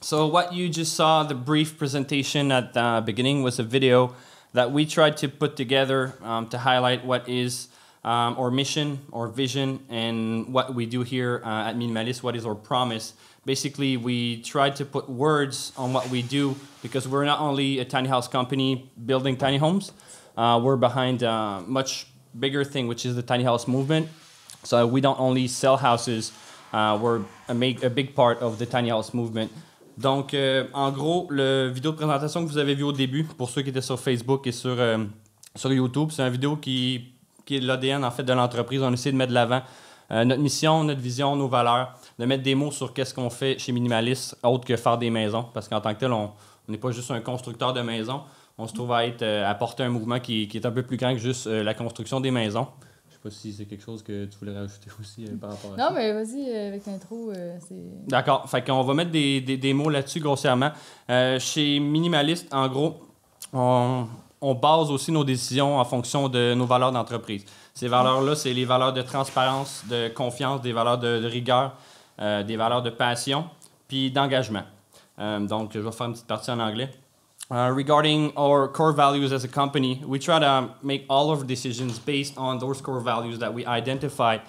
So what you just saw, the brief presentation at the beginning, was a video that we tried to put together to highlight what is our mission, our vision, and what we do here at Minimalist, what is our promise. Basically, we tried to put words on what we do because we're not only a tiny house company building tiny homes, we're behind a much bigger thing, which is the tiny house movement. So we don't only sell houses, we're a big part of the tiny house movement. Donc, en gros, le vidéo de présentation que vous avez vu au début, pour ceux qui étaient sur Facebook et sur YouTube, c'est une vidéo qui est l'ADN en fait de l'entreprise. On essaie de mettre de l'avant notre mission, notre vision, nos valeurs, de mettre des mots sur qu'est-ce qu'on fait chez Minimalist, autre que faire des maisons, parce qu'en tant que tel, on n'est pas juste un constructeur de maisons. On se trouve à porter un mouvement qui est un peu plus grand que juste la construction des maisons. Je sais pas si c'est quelque chose que tu voulais rajouter aussi par rapport à ça. Non, mais vas-y, avec l'intro, c'est... D'accord. Fait qu'on va mettre des mots là-dessus grossièrement. Chez Minimalist, en gros, on base aussi nos décisions en fonction de nos valeurs d'entreprise. Ces valeurs-là, c'est les valeurs de transparence, de confiance, des valeurs de rigueur, des valeurs de passion, puis d'engagement. Donc, je vais faire une petite partie en anglais. Regarding our core values as a company, we try to make all of our decisions based on those core values that we identified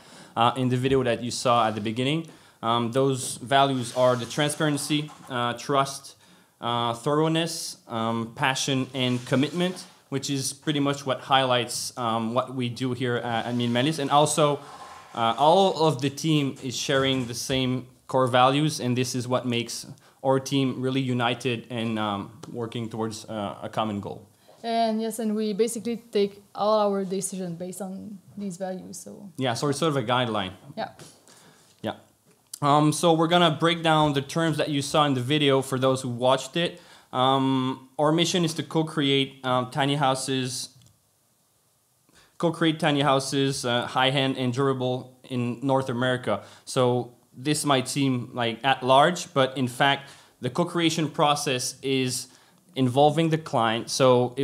in the video that you saw at the beginning. Those values are the transparency, trust, thoroughness, passion, and commitment, which is pretty much what highlights what we do here at Minimalist. And also, all of the team is sharing the same core values, and this is what makes our team really united and working towards a common goal. And yes, and we basically take all our decisions based on these values. So yeah, so it's sort of a guideline. Yeah. Yeah. So we're gonna break down the terms that you saw in the video for those who watched it. Our mission is to co-create tiny houses, high-end and durable in North America. So this might seem like at large, but in fact, the co-creation process is involving the client. So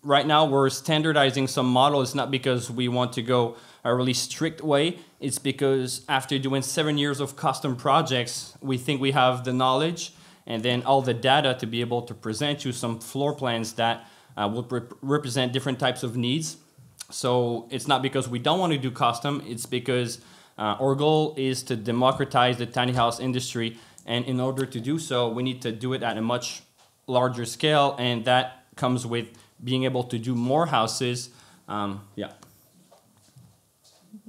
right now, we're standardizing some models, not because we want to go a really strict way. It's because after doing 7 years of custom projects, we think we have the knowledge and then all the data to be able to present you some floor plans that will represent different types of needs. So it's not because we don't want to do custom, it's because our goal is to democratize the tiny house industry, and in order to do so, we need to do it at a much larger scale, and that comes with being able to do more houses. Yeah.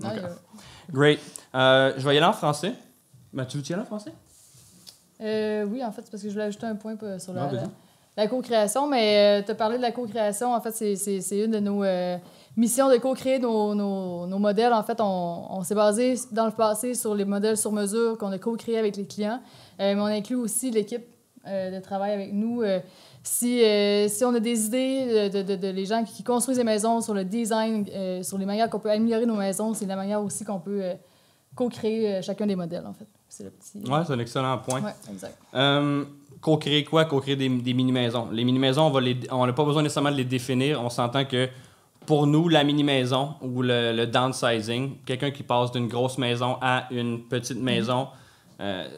Okay. Great. Je vais y aller en français. Ben, tu veux y aller en français? Oui, en fait, c'est parce que je voulais ajouter un point sur la co-création, mais tu as parlé de la co-création. En fait, c'est une de nos missions de co-créer nos modèles. En fait, on s'est basé dans le passé sur les modèles sur mesure qu'on a co-créés avec les clients, mais on inclut aussi l'équipe de travail avec nous. Si on a des idées de les gens qui construisent des maisons, sur le design, sur les manières qu'on peut améliorer nos maisons, c'est la manière aussi qu'on peut co-créer chacun des modèles, en fait. C'est le petit... Ouais, c'est un excellent point. Ouais, exact. Co-créer quoi? Co-créer des mini-maisons. Les mini-maisons, on n'a pas besoin nécessairement de les définir. On s'entend que pour nous, la mini-maison ou le downsizing, quelqu'un qui passe d'une grosse maison à une petite maison,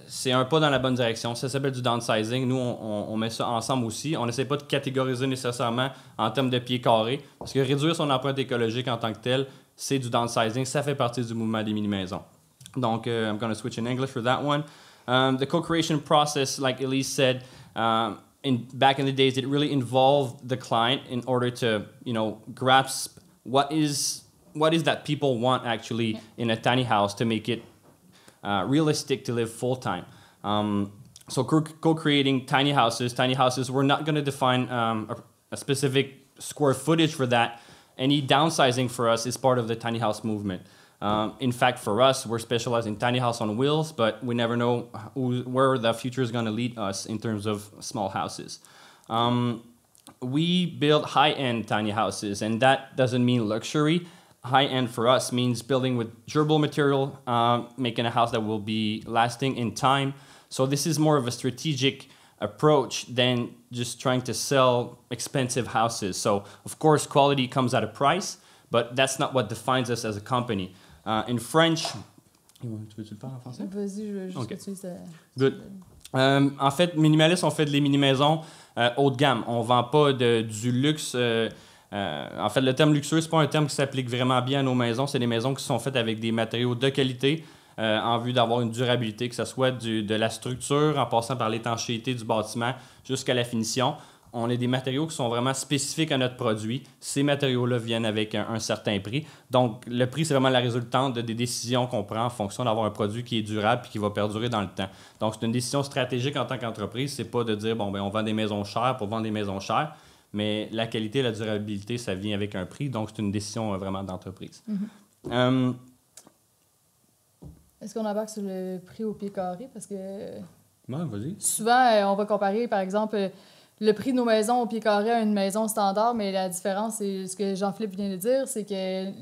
c'est un pas dans la bonne direction. Ça s'appelle du downsizing. Nous, on met ça ensemble aussi. On n'essaie pas de catégoriser nécessairement en termes de pieds carrés, parce que réduire son empreinte écologique en tant que tel, c'est du downsizing. Ça fait partie du mouvement des mini-maisons. Donc, I'm going to switch in English for that one. The co-creation process, like Elise said, back in the days, it really involved the client in order to, grasp what is what is that people want actually in a tiny house to make it realistic to live full time. So co-creating tiny houses, we're not going to define a specific square footage for that. Any downsizing for us is part of the tiny house movement. In fact, for us, we're specialized in tiny house on wheels, but we never know where the future is going to lead us in terms of small houses. We build high-end tiny houses, and that doesn't mean luxury. High-end for us means building with durable material, making a house that will be lasting in time. So this is more of a strategic approach than just trying to sell expensive houses. So, of course, quality comes at a price, but that's not what defines us as a company. In French... Tu veux-tu le faire en français? Vas-y, je veux juste que tu dises... Good. En fait, Minimalist, on fait des mini-maisons haut de gamme. On ne vend pas du luxe... en fait, le terme luxueux, ce n'est pas un terme qui s'applique vraiment bien à nos maisons. C'est des maisons qui sont faites avec des matériaux de qualité en vue d'avoir une durabilité, que ce soit de la structure, en passant par l'étanchéité du bâtiment jusqu'à la finition. On a des matériaux qui sont vraiment spécifiques à notre produit. Ces matériaux-là viennent avec un certain prix. Donc, le prix, c'est vraiment la résultante des décisions qu'on prend en fonction d'avoir un produit qui est durable et qui va perdurer dans le temps. Donc, c'est une décision stratégique en tant qu'entreprise. C'est pas de dire, bon, ben, on vend des maisons chères pour vendre des maisons chères. Mais la qualité et la durabilité, ça vient avec un prix. Donc, c'est une décision vraiment d'entreprise. Mm-hmm. Est-ce qu'on embarque sur le prix au pied carré? Parce que vas-y. Souvent, on va comparer, par exemple, le prix de nos maisons au pied carré à une maison standard, mais la différence, c'est ce que Jean-Philippe vient de dire, c'est que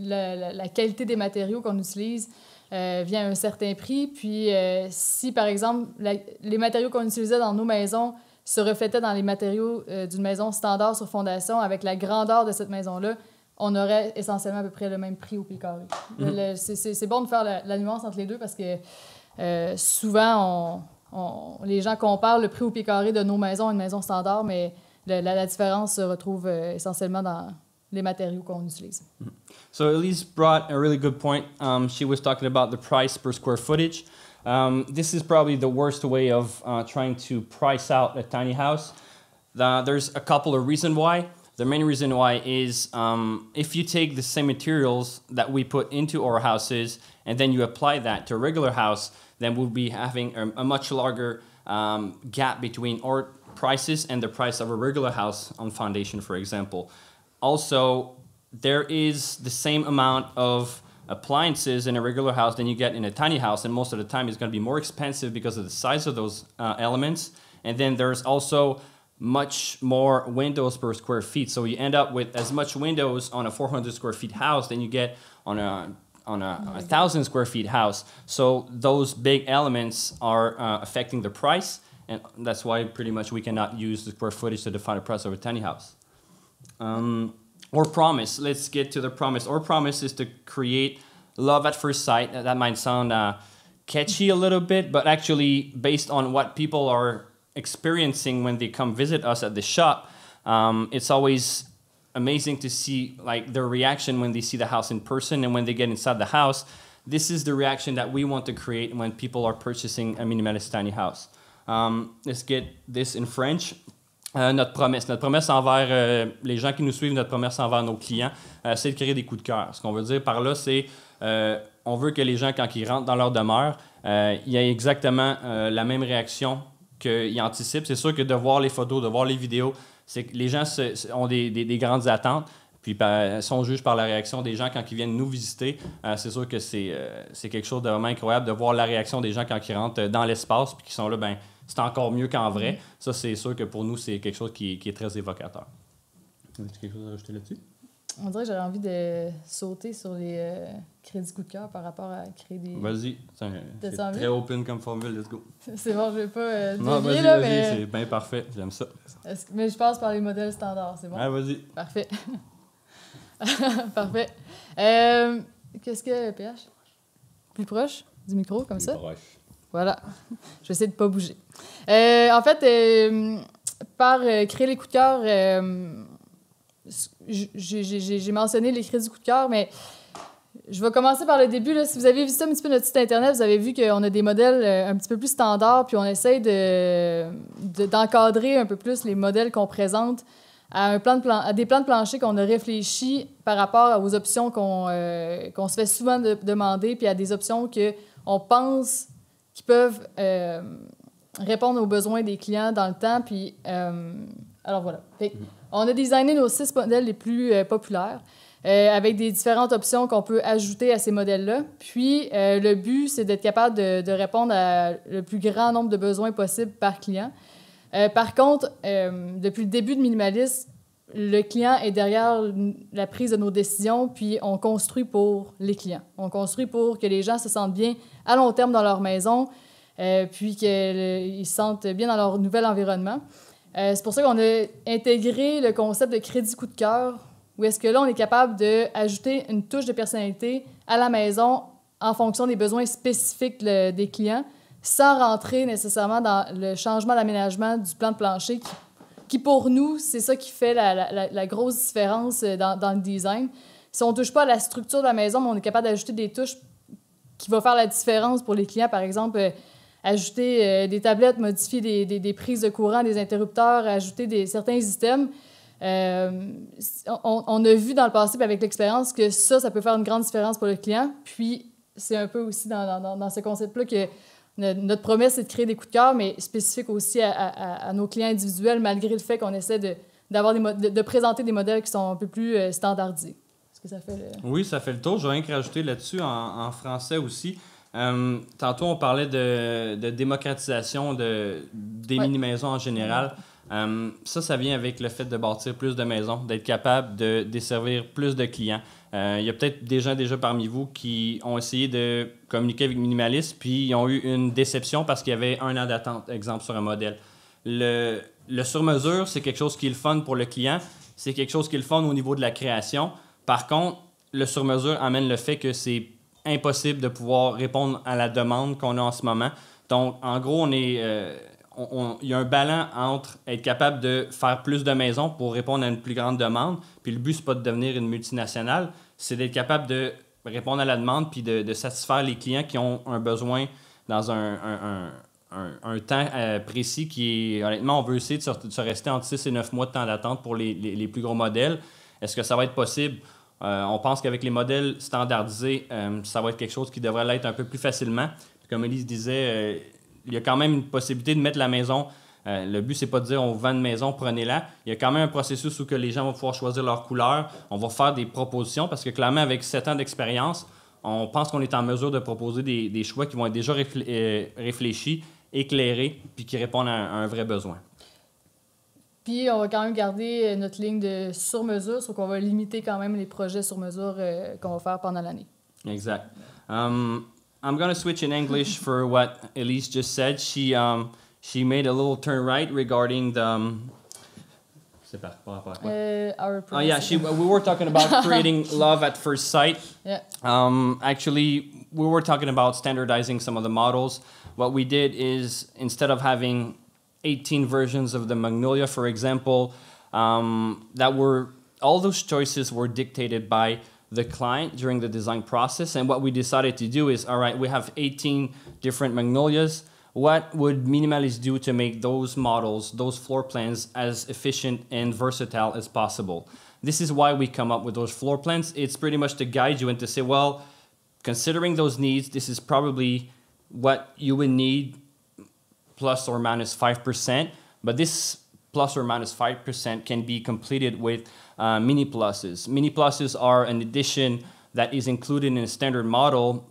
la qualité des matériaux qu'on utilise vient à un certain prix. Puis, si, par exemple, les matériaux qu'on utilisait dans nos maisons se reflétaient dans les matériaux d'une maison standard sur fondation, avec la grandeur de cette maison-là, on aurait essentiellement à peu près le même prix au pied carré. Mm-hmm. C'est bon de faire la nuance entre les deux parce que souvent, les gens comparent le prix au pied carré de nos maisons à une maison standard, mais la différence se retrouve essentiellement dans les matériaux qu'on utilise. Mm-hmm. So Elise brought a really good point. She was talking about the price per square footage. This is probably the worst way of trying to price out a tiny house. There's a couple of reasons why. The main reason why is if you take the same materials that we put into our houses and then you apply that to a regular house, then we'll be having a much larger gap between our prices and the price of a regular house on foundation, for example. Also, there is the same amount of appliances in a regular house than you get in a tiny house, and most of the time it's going to be more expensive because of the size of those elements. And then there's also much more windows per square feet. So you end up with as much windows on a 400 square feet house than you get on a 1,000 square feet house. So those big elements are affecting the price, and that's why pretty much we cannot use the square footage to define the price of a tiny house. Or promise. Let's get to the promise. Our promise is to create love at first sight. That might sound catchy a little bit, but actually based on what people are experiencing when they come visit us at the shop, it's always amazing to see like their reaction when they see the house in person and when they get inside the house. This is the reaction that we want to create when people are purchasing a minimalist tiny house. Let's get this in French. Notre promesse envers les gens qui nous suivent, notre promesse envers nos clients, c'est de créer des coups de cœur. Ce qu'on veut dire par là, c'est on veut que les gens, quand ils rentrent dans leur demeure, il y ait exactement la même réaction qu'ils anticipent. C'est sûr que de voir les photos, de voir les vidéos, c'est que les gens ont des grandes attentes. Puis, si on juge par la réaction des gens quand ils viennent nous visiter, c'est sûr que c'est quelque chose de vraiment incroyable de voir la réaction des gens quand ils rentrent dans l'espace puis qu'ils sont là, ben c'est encore mieux qu'en vrai. Ça, c'est sûr que pour nous, c'est quelque chose qui est très évocateur. As-tu quelque chose à rajouter là-dessus? On dirait que j'aurais envie de sauter sur les crédits coup de cœur par rapport à créer des... Vas-y. C'est très open comme formule. Let's go. C'est bon, je vais pas non, vas-y, mais... c'est bien parfait. J'aime ça. Mais je passe par les modèles standards, c'est bon? Ah, vas-y. Parfait. Parfait. Qu'est-ce que, PH? Plus proche du micro, comme ça? Proche. Voilà. Je vais essayer de ne pas bouger. En fait, par créer les coups de cœur, j'ai mentionné les crédits coup de cœur, mais je vais commencer par le début. Là. Si vous avez visité un petit peu notre site Internet, vous avez vu qu'on a des modèles un petit peu plus standards, puis on essaie d'encadrer un peu plus les modèles qu'on présente à des plans de plancher qu'on a réfléchis par rapport aux options qu'on se fait souvent demander, puis à des options qu'on pense qui peuvent répondre aux besoins des clients dans le temps. Puis, alors voilà. On a designé nos 6 modèles les plus populaires avec des différentes options qu'on peut ajouter à ces modèles-là. Puis, le but, c'est d'être capable de répondre à le plus grand nombre de besoins possibles par client. Par contre, depuis le début de Minimaliste, le client est derrière la prise de nos décisions, puis on construit pour les clients. On construit pour que les gens se sentent bien à long terme dans leur maison, puis qu'ils se sentent bien dans leur nouvel environnement. C'est pour ça qu'on a intégré le concept de crédit coup de cœur, où est-ce que là, on est capable d'ajouter une touche de personnalité à la maison en fonction des besoins spécifiques des clients, sans rentrer nécessairement dans le changement d'aménagement du plan de plancher qui pour nous, c'est ça qui fait la grosse différence dans le design. Si on ne touche pas à la structure de la maison, mais on est capable d'ajouter des touches qui vont faire la différence pour les clients. Par exemple, ajouter des tablettes, modifier des prises de courant, des interrupteurs, ajouter certains items. On a vu dans le passé, avec l'expérience, que ça peut faire une grande différence pour le client. Puis, c'est un peu aussi dans ce concept-là que notre promesse, c'est de créer des coups de cœur, mais spécifique aussi à nos clients individuels, malgré le fait qu'on essaie de présenter des modèles qui sont un peu plus standardisés. Est-ce que ça fait le... Oui, ça fait le tour. Je vais rien que rajouter là-dessus en français aussi. Tantôt, on parlait de démocratisation des mini-maisons en général. Ça vient avec le fait de bâtir plus de maisons, d'être capable de desservir plus de clients. Il y a peut-être des gens déjà parmi vous qui ont essayé de communiquer avec Minimaliste, puis ils ont eu une déception parce qu'il y avait 1 an d'attente, exemple, sur un modèle. Le sur-mesure, c'est quelque chose qui est le fun pour le client. C'est quelque chose qui est le fun au niveau de la création. Par contre, le sur-mesure amène le fait que c'est impossible de pouvoir répondre à la demande qu'on a en ce moment. Donc, en gros, il y a un ballon entre être capable de faire plus de maisons pour répondre à une plus grande demande. Puis le but, c'est pas de devenir une multinationale, c'est d'être capable de répondre à la demande puis de satisfaire les clients qui ont un besoin dans un temps précis qui est, honnêtement, on veut essayer de se rester entre 6 et 9 mois de temps d'attente pour les plus gros modèles. Est-ce que ça va être possible? On pense qu'avec les modèles standardisés, ça va être quelque chose qui devrait l'être un peu plus facilement. Puis comme Elise disait, il y a quand même une possibilité de mettre la maison. Le but, c'est pas de dire on vend une maison, prenez-la. Il y a quand même un processus où que les gens vont pouvoir choisir leur couleur. On va faire des propositions parce que clairement, avec 7 ans d'expérience, on pense qu'on est en mesure de proposer des choix qui vont être déjà réfléchis, éclairés, puis qui répondent à un vrai besoin. Puis, on va quand même garder notre ligne de sur-mesure, sauf qu'on va limiter quand même les projets sur-mesure qu'on va faire pendant l'année. Exact. I'm going to switch in English for what Elise just said. She made a little turn right regarding the... Our process. Oh yeah, we were talking about creating love at first sight. Yeah. Actually, we were talking about standardizing some of the models. What we did is, instead of having 18 versions of the Magnolia, for example, all those choices were dictated by the client during the design process. And what we decided to do is, all right, we have 18 different Magnolias. What would Minimalist do to make those models, those floor plans, as efficient and versatile as possible? This is why we come up with those floor plans. It's pretty much to guide you and to say, well, considering those needs, this is probably what you would need plus or minus 5%, but this plus or minus 5% can be completed with mini pluses. Mini pluses are an addition that is included in a standard model.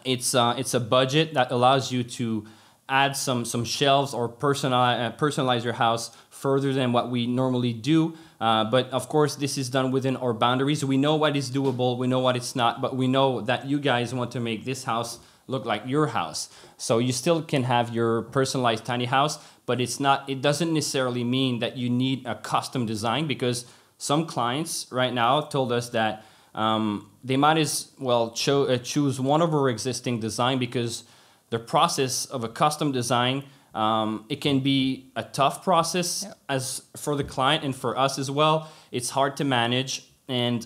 It's a budget that allows you to add some shelves or personalize your house further than what we normally do. But of course, this is done within our boundaries. We know what is doable, we know what it's not, but we know that you guys want to make this house look like your house. So you still can have your personalized tiny house, but it doesn't necessarily mean that you need a custom design, because some clients right now told us that they might as well choose one of our existing design, because the process of a custom design, it can be a tough process. Yep. As for the client and for us as well. It's hard to manage, and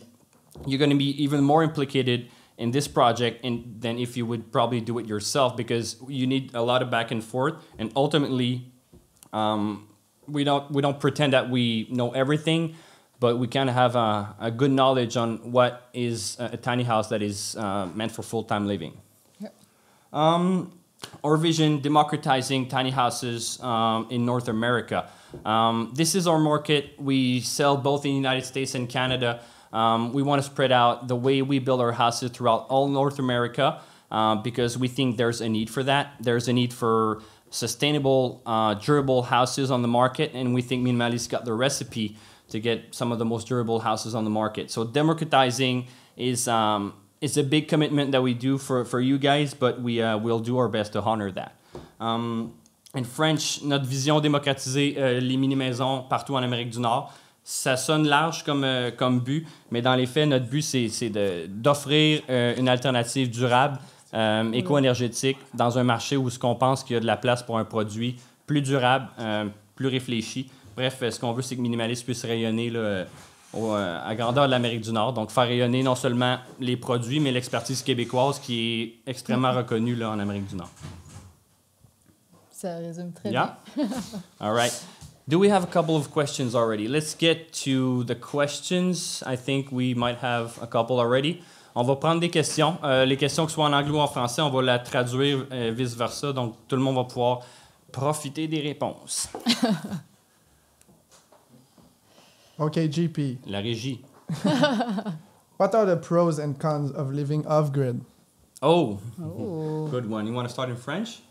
you're going to be even more implicated in this project than if you would probably do it yourself, because you need a lot of back and forth, and ultimately we don't pretend that we know everything, but we kind of have a good knowledge on what is a tiny house that is meant for full-time living. Our vision, democratizing tiny houses in North America. This is our market. We sell both in the United States and Canada. We want to spread out the way we build our houses throughout all North America because we think there's a need for that. There's a need for sustainable, durable houses on the market, and we think Minimalist got the recipe to get some of the most durable houses on the market. So democratizing is a big commitment that we do for you guys, but we'll do our best to honor that. In French, notre vision, démocratiser les mini-maisons partout en Amérique du Nord. Ça sonne large comme but, mais dans les faits, notre but, c'est d'offrir une alternative durable, éco-énergétique, dans un marché où ce qu'on pense qu'il y a de la place pour un produit plus durable, plus réfléchi. Bref, ce qu'on veut, c'est que Minimalist puisse rayonner là, à grandeur de l'Amérique du Nord. Donc, faire rayonner non seulement les produits, mais l'expertise québécoise qui est extrêmement reconnue là, en Amérique du Nord. Ça résume très bien. All right. Do we have a couple of questions already? Let's get to the questions. I think we might have a couple already. On va prendre des questions. Les questions, que ce soit en anglais ou en français, on va la traduire vice-versa. Donc, tout le monde va pouvoir profiter des réponses. OK, GP. La régie. What are the pros and cons of living off-grid? Oh, good one. You want to start in French?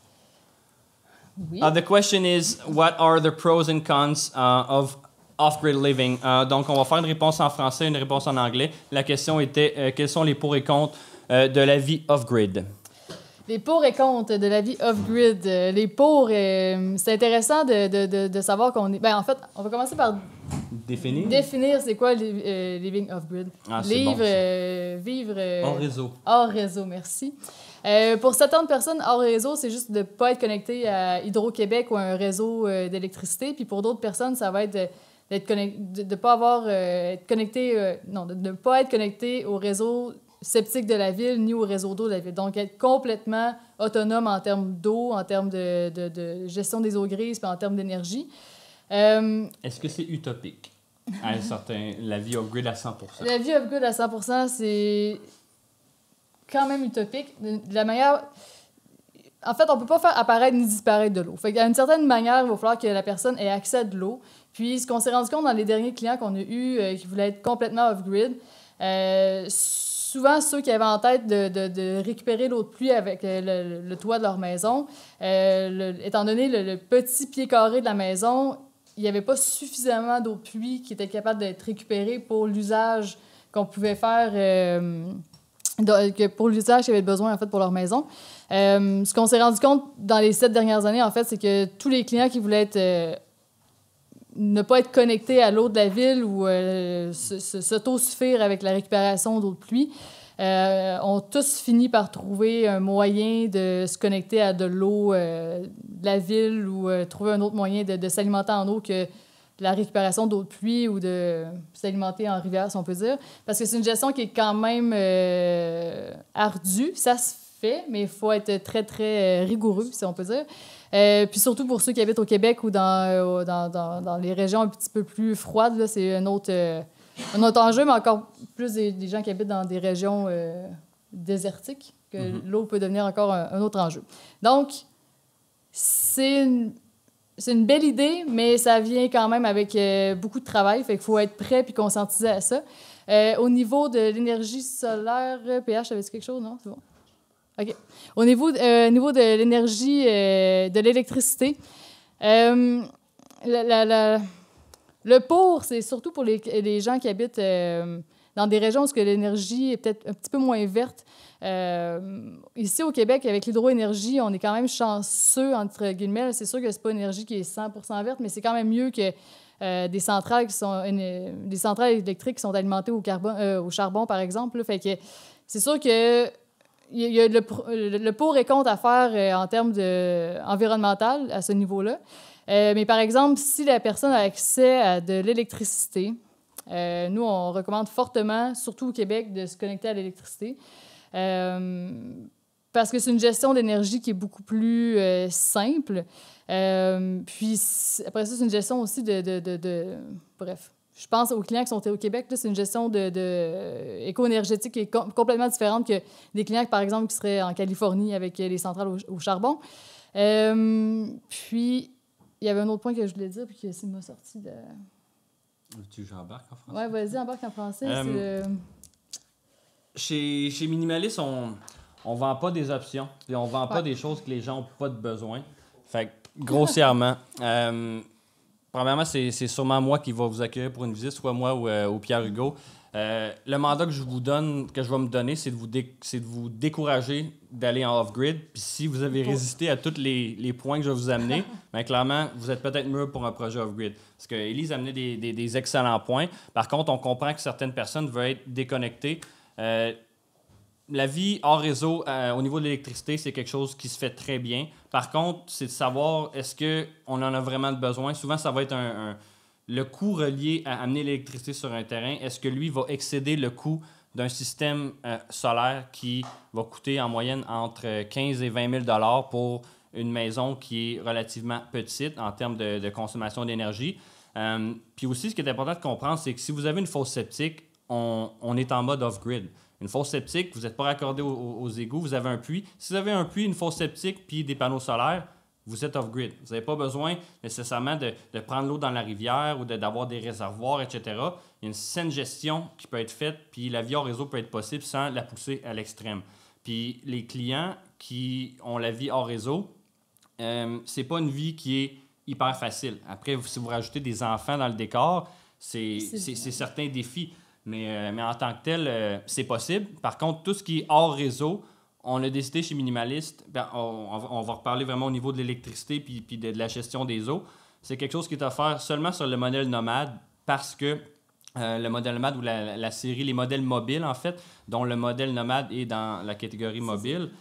Oui. The question is, what are the pros and cons of off-grid living? Donc, on va faire une réponse en français et une réponse en anglais. La question était, quels sont les pour et contre de la vie off-grid? Les pour et contre de la vie off-grid. Les pour, c'est intéressant de savoir qu'on est... Ben, en fait, on va commencer par définir c'est quoi living off-grid. Ah, c'est bon, Vivre... hors réseau. Hors réseau, merci. Pour certaines personnes, hors réseau, c'est juste de ne pas être connecté à Hydro-Québec ou à un réseau d'électricité. Puis pour d'autres personnes, ça va être de pas avoir être connecté... non, de ne pas être connecté au réseau septique de la ville ni au réseau d'eau de la ville. Donc, être complètement autonome en termes d'eau, en termes de gestion des eaux grises, puis en termes d'énergie. Est-ce que c'est utopique, la vie off-grid à 100%? La vie off-grid à 100%, c'est quand même utopique. De la manière... En fait, on ne peut pas faire apparaître ni disparaître de l'eau. Fait qu'à une certaine manière, il va falloir que la personne ait accès à de l'eau. Puis, ce qu'on s'est rendu compte dans les derniers clients qu'on a eus qui voulaient être complètement off-grid, souvent, ceux qui avaient en tête de récupérer l'eau de pluie avec le toit de leur maison, étant donné le petit pied carré de la maison, il n'y avait pas suffisamment d'eau de pluie qui était capable d'être récupérée pour l'usage qu'on pouvait faire, pour l'usage qu'ils avaient besoin en fait, pour leur maison. Ce qu'on s'est rendu compte dans les 7 dernières années, en fait, c'est que tous les clients qui voulaient ne pas être connectés à l'eau de la ville ou s'autosuffire avec la récupération d'eau de pluie, ont tous fini par trouver un moyen de se connecter à de l'eau de la ville ou trouver un autre moyen de s'alimenter en eau que la récupération d'eau de pluie ou de s'alimenter en rivière, si on peut dire. Parce que c'est une gestion qui est quand même ardue. Ça se fait, mais il faut être très, très rigoureux, si on peut dire. Puis surtout pour ceux qui habitent au Québec ou dans les régions un petit peu plus froides, là, c'est un autre enjeu, mais encore plus des gens qui habitent dans des régions désertiques, que l'eau peut devenir encore un autre enjeu. Donc, c'est une belle idée, mais ça vient quand même avec beaucoup de travail, fait qu'il faut être prêt puis conscientiser à ça. Au niveau de l'énergie solaire, PH, t'avais-tu quelque chose, non? C'est bon? OK. Au niveau de l'énergie, de l'électricité, le pour, c'est surtout pour les gens qui habitent dans des régions où l'énergie est peut-être un petit peu moins verte. Ici, au Québec, avec l'hydroénergie, on est quand même chanceux, entre guillemets. C'est sûr que c'est pas une énergie qui est 100% verte, mais c'est quand même mieux que des centrales électriques qui sont alimentées au charbon, par exemple. Là. Fait que c'est sûr que il y a le pour et contre à faire en termes environnemental à ce niveau-là. Mais par exemple, si la personne a accès à de l'électricité, nous, on recommande fortement, surtout au Québec, de se connecter à l'électricité. parce que c'est une gestion d'énergie qui est beaucoup plus simple. Puis après ça, c'est une gestion aussi bref. Je pense aux clients qui sont au Québec, là, c'est une gestion éco-énergétique qui est complètement différente que des clients, par exemple, qui seraient en Californie avec les centrales au charbon. Puis, il y avait un autre point que je voulais dire, puis que c'est m'a sorti de... Tu j'embarque en français? Ouais, vas-y, embarque en français. Chez Minimalist, on vend pas des options, puis on vend pas des choses que les gens n'ont pas de besoin. Fait que, grossièrement, premièrement, c'est sûrement moi qui va vous accueillir pour une visite, soit moi ou Pierre Hugo. Le mandat que je vais me donner, c'est de vous décourager d'aller en off-grid. Puis si vous avez résisté à tous les points que je vais vous amener, bien clairement, vous êtes peut-être mieux pour un projet off-grid. Parce que Élise a amené des excellents points. Par contre, on comprend que certaines personnes veulent être déconnectées. La vie hors réseau, au niveau de l'électricité, c'est quelque chose qui se fait très bien. Par contre, c'est de savoir est-ce qu'on en a vraiment besoin. Souvent, ça va être le coût relié à amener l'électricité sur un terrain. Est-ce que lui va excéder le coût d'un système solaire qui va coûter en moyenne entre 15 et 20 000 $ pour une maison qui est relativement petite en termes de consommation d'énergie. Puis aussi, ce qui est important de comprendre, c'est que si vous avez une fosse septique, on est en mode off-grid. Une fosse septique, vous n'êtes pas raccordé aux égouts, vous avez un puits. Si vous avez un puits, une fosse septique, puis des panneaux solaires, vous êtes off-grid. Vous n'avez pas besoin nécessairement de prendre l'eau dans la rivière ou d'avoir des réservoirs, etc. Il y a une saine gestion qui peut être faite, puis la vie hors réseau peut être possible sans la pousser à l'extrême. Puis les clients qui ont la vie hors réseau, c'est pas une vie qui est hyper facile. Après, si vous rajoutez des enfants dans le décor, c'est certains défis. Mais en tant que tel, c'est possible. Par contre, tout ce qui est hors réseau, on a décidé chez Minimalist, on va reparler vraiment au niveau de l'électricité puis de la gestion des eaux. C'est quelque chose qui est offert seulement sur le modèle nomade parce que le modèle nomade ou la série, les modèles mobiles en fait, dont le modèle nomade est dans la catégorie mobile,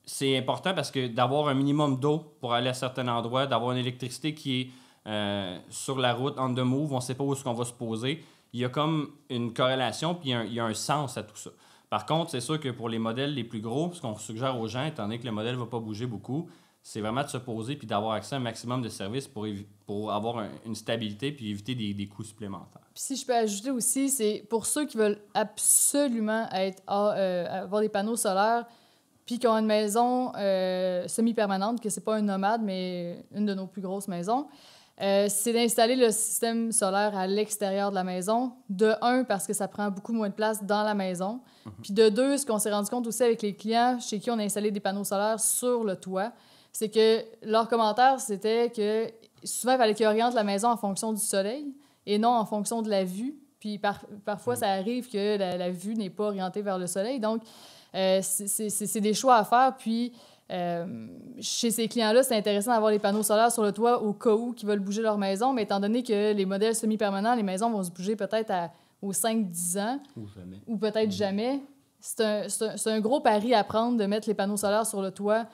c'est important parce que d'avoir un minimum d'eau pour aller à certains endroits, d'avoir une électricité qui est sur la route, on the move, on ne sait pas où est-ce qu'on va se poser. Il y a comme une corrélation, puis il y a un sens à tout ça. Par contre, c'est sûr que pour les modèles les plus gros, ce qu'on suggère aux gens, étant donné que le modèle ne va pas bouger beaucoup, c'est vraiment de se poser puis d'avoir accès à un maximum de services pour avoir une stabilité puis éviter des coûts supplémentaires. Puis si je peux ajouter aussi, c'est pour ceux qui veulent absolument avoir des panneaux solaires puis qui ont une maison semi-permanente, que c'est pas un nomade, mais une de nos plus grosses maisons, c'est d'installer le système solaire à l'extérieur de la maison. De un, parce que ça prend beaucoup moins de place dans la maison. Puis de deux, ce qu'on s'est rendu compte aussi avec les clients chez qui on a installé des panneaux solaires sur le toit, c'est que leur commentaire, c'était que souvent, il fallait qu'ils orientent la maison en fonction du soleil et non en fonction de la vue. Puis parfois, ça arrive que la vue n'est pas orientée vers le soleil. Donc, c'est des choix à faire. Puis, chez ces clients-là, c'est intéressant d'avoir les panneaux solaires sur le toit au cas où ils veulent bouger leur maison, mais étant donné que les modèles semi-permanents, les maisons vont se bouger peut-être aux 5-10 ans. Ou jamais. Ou peut-être jamais. C'est un gros pari à prendre de mettre les panneaux solaires sur le toit,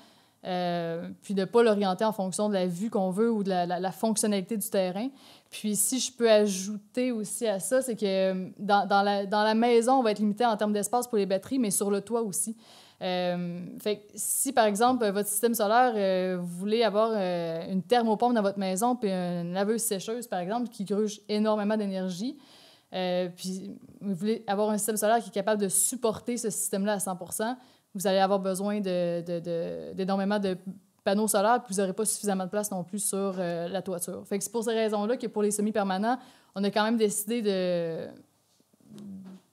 puis de ne pas l'orienter en fonction de la vue qu'on veut ou de la fonctionnalité du terrain. Puis si je peux ajouter aussi à ça, c'est que dans la maison, on va être limité en termes d'espace pour les batteries, mais sur le toit aussi. Fait que si, par exemple, votre système solaire, vous voulez avoir une thermopompe dans votre maison puis une laveuse sécheuse, par exemple, qui gruge énormément d'énergie, puis vous voulez avoir un système solaire qui est capable de supporter ce système-là à 100%, vous allez avoir besoin d'énormément de panneaux solaires, puis vous n'aurez pas suffisamment de place non plus sur la toiture. Fait que c'est pour ces raisons-là que pour les semi-permanents, on a quand même décidé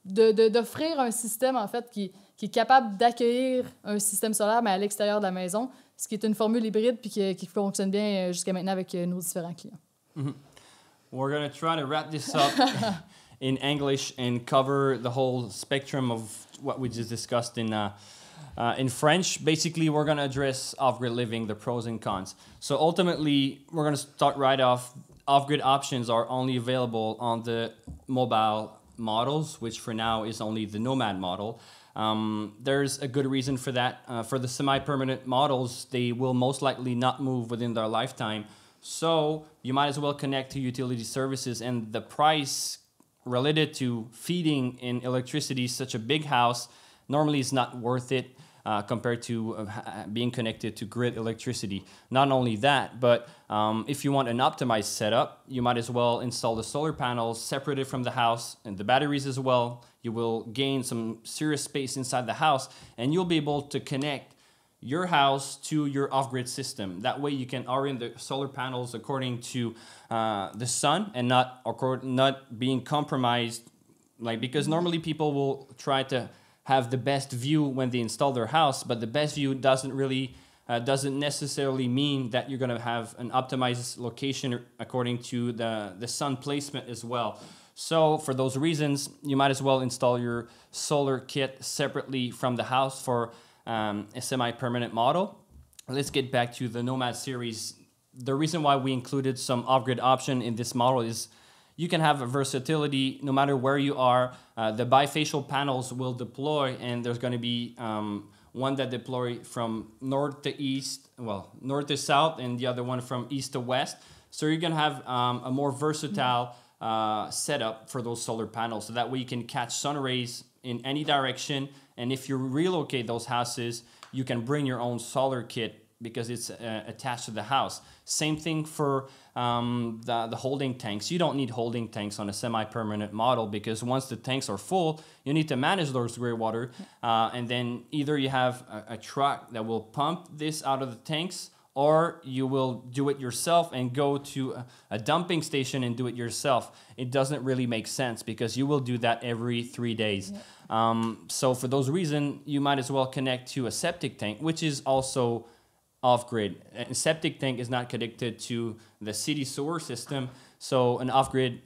d'offrir un système, en fait, qui est capable d'accueillir un système solaire, mais à l'extérieur de la maison, ce qui est une formule hybride puis qui fonctionne bien jusqu'à maintenant avec nos différents clients. Mm-hmm. We're going to try to wrap this up in English and cover the whole spectrum of what we just discussed in French. Basically, we're going to address off-grid living, the pros and cons. So ultimately, we're going to start right off. Off-grid options are only available on the mobile models, which for now is only the Nomad model. There's a good reason for that. For the semi-permanent models, they will most likely not move within their lifetime. So you might as well connect to utility services, and the price related to feeding in electricity such a big house normally is not worth it. compared to being connected to grid electricity. Not only that, but if you want an optimized setup, you might as well install the solar panels separated from the house and the batteries as well. You will gain some serious space inside the house, and you'll be able to connect your house to your off-grid system. That way you can orient the solar panels according to the sun and not being compromised, like, because normally people will try to have the best view when they install their house, but the best view doesn't necessarily mean that you're going to have an optimized location according to the sun placement as well. So for those reasons, you might as well install your solar kit separately from the house for a semi-permanent model. Let's get back to the Nomad series. The reason why we included some off-grid option in this model is you can have a versatility no matter where you are. The bifacial panels will deploy, and there's going to be one that deploy from north to south, and the other one from east to west. So you're going to have a more versatile setup for those solar panels. So that way you can catch sun rays in any direction. And if you relocate those houses, you can bring your own solar kit because it's attached to the house. Same thing for the holding tanks. You don't need holding tanks on a semi-permanent model because once the tanks are full, you need to manage those gray water. And then either you have a truck that will pump this out of the tanks, or you will do it yourself and go to a dumping station and do it yourself. It doesn't really make sense because you will do that every 3 days. Yeah. So for those reasons, you might as well connect to a septic tank, which is also off-grid. A septic tank is not connected to the city sewer system, so an off-grid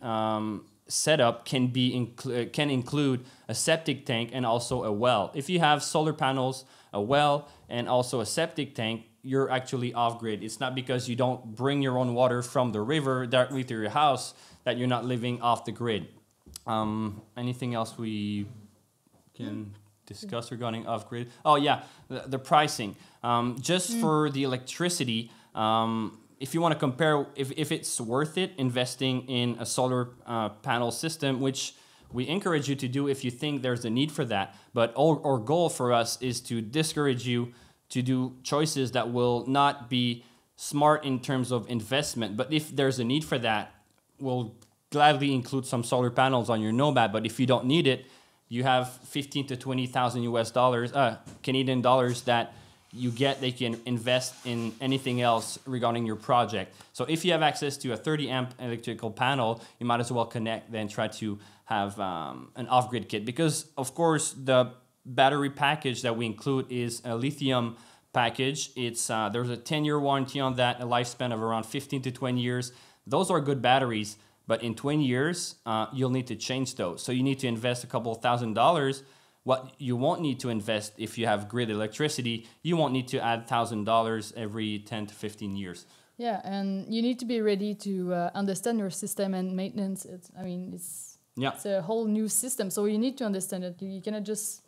setup can include a septic tank and also a well. If you have solar panels, a well, and also a septic tank, you're actually off-grid. It's not because you don't bring your own water from the river directly to your house that you're not living off the grid. Anything else we can discuss regarding off-grid? Oh yeah, the pricing. Just for the electricity, if you want to compare if it's worth it investing in a solar panel system, which we encourage you to do if you think there's a need for that. But our goal for us is to discourage you to do choices that will not be smart in terms of investment. But if there's a need for that, we'll gladly include some solar panels on your Nomad. But if you don't need it, you have 15 to 20,000 US dollars, Canadian dollars that you get. They can invest in anything else regarding your project. So if you have access to a 30 amp electrical panel, you might as well connect, then try to have an off-grid kit. Because of course, the battery package that we include is a lithium package. It's there's a 10-year warranty on that, a lifespan of around 15 to 20 years. Those are good batteries, but in 20 years, you'll need to change those. So you need to invest a couple of $1,000s. What you won't need to invest if you have grid electricity, you won't need to add $1,000 every 10 to 15 years. Yeah, and you need to be ready to understand your system and maintenance. It's a whole new system, so you need to understand it. You cannot just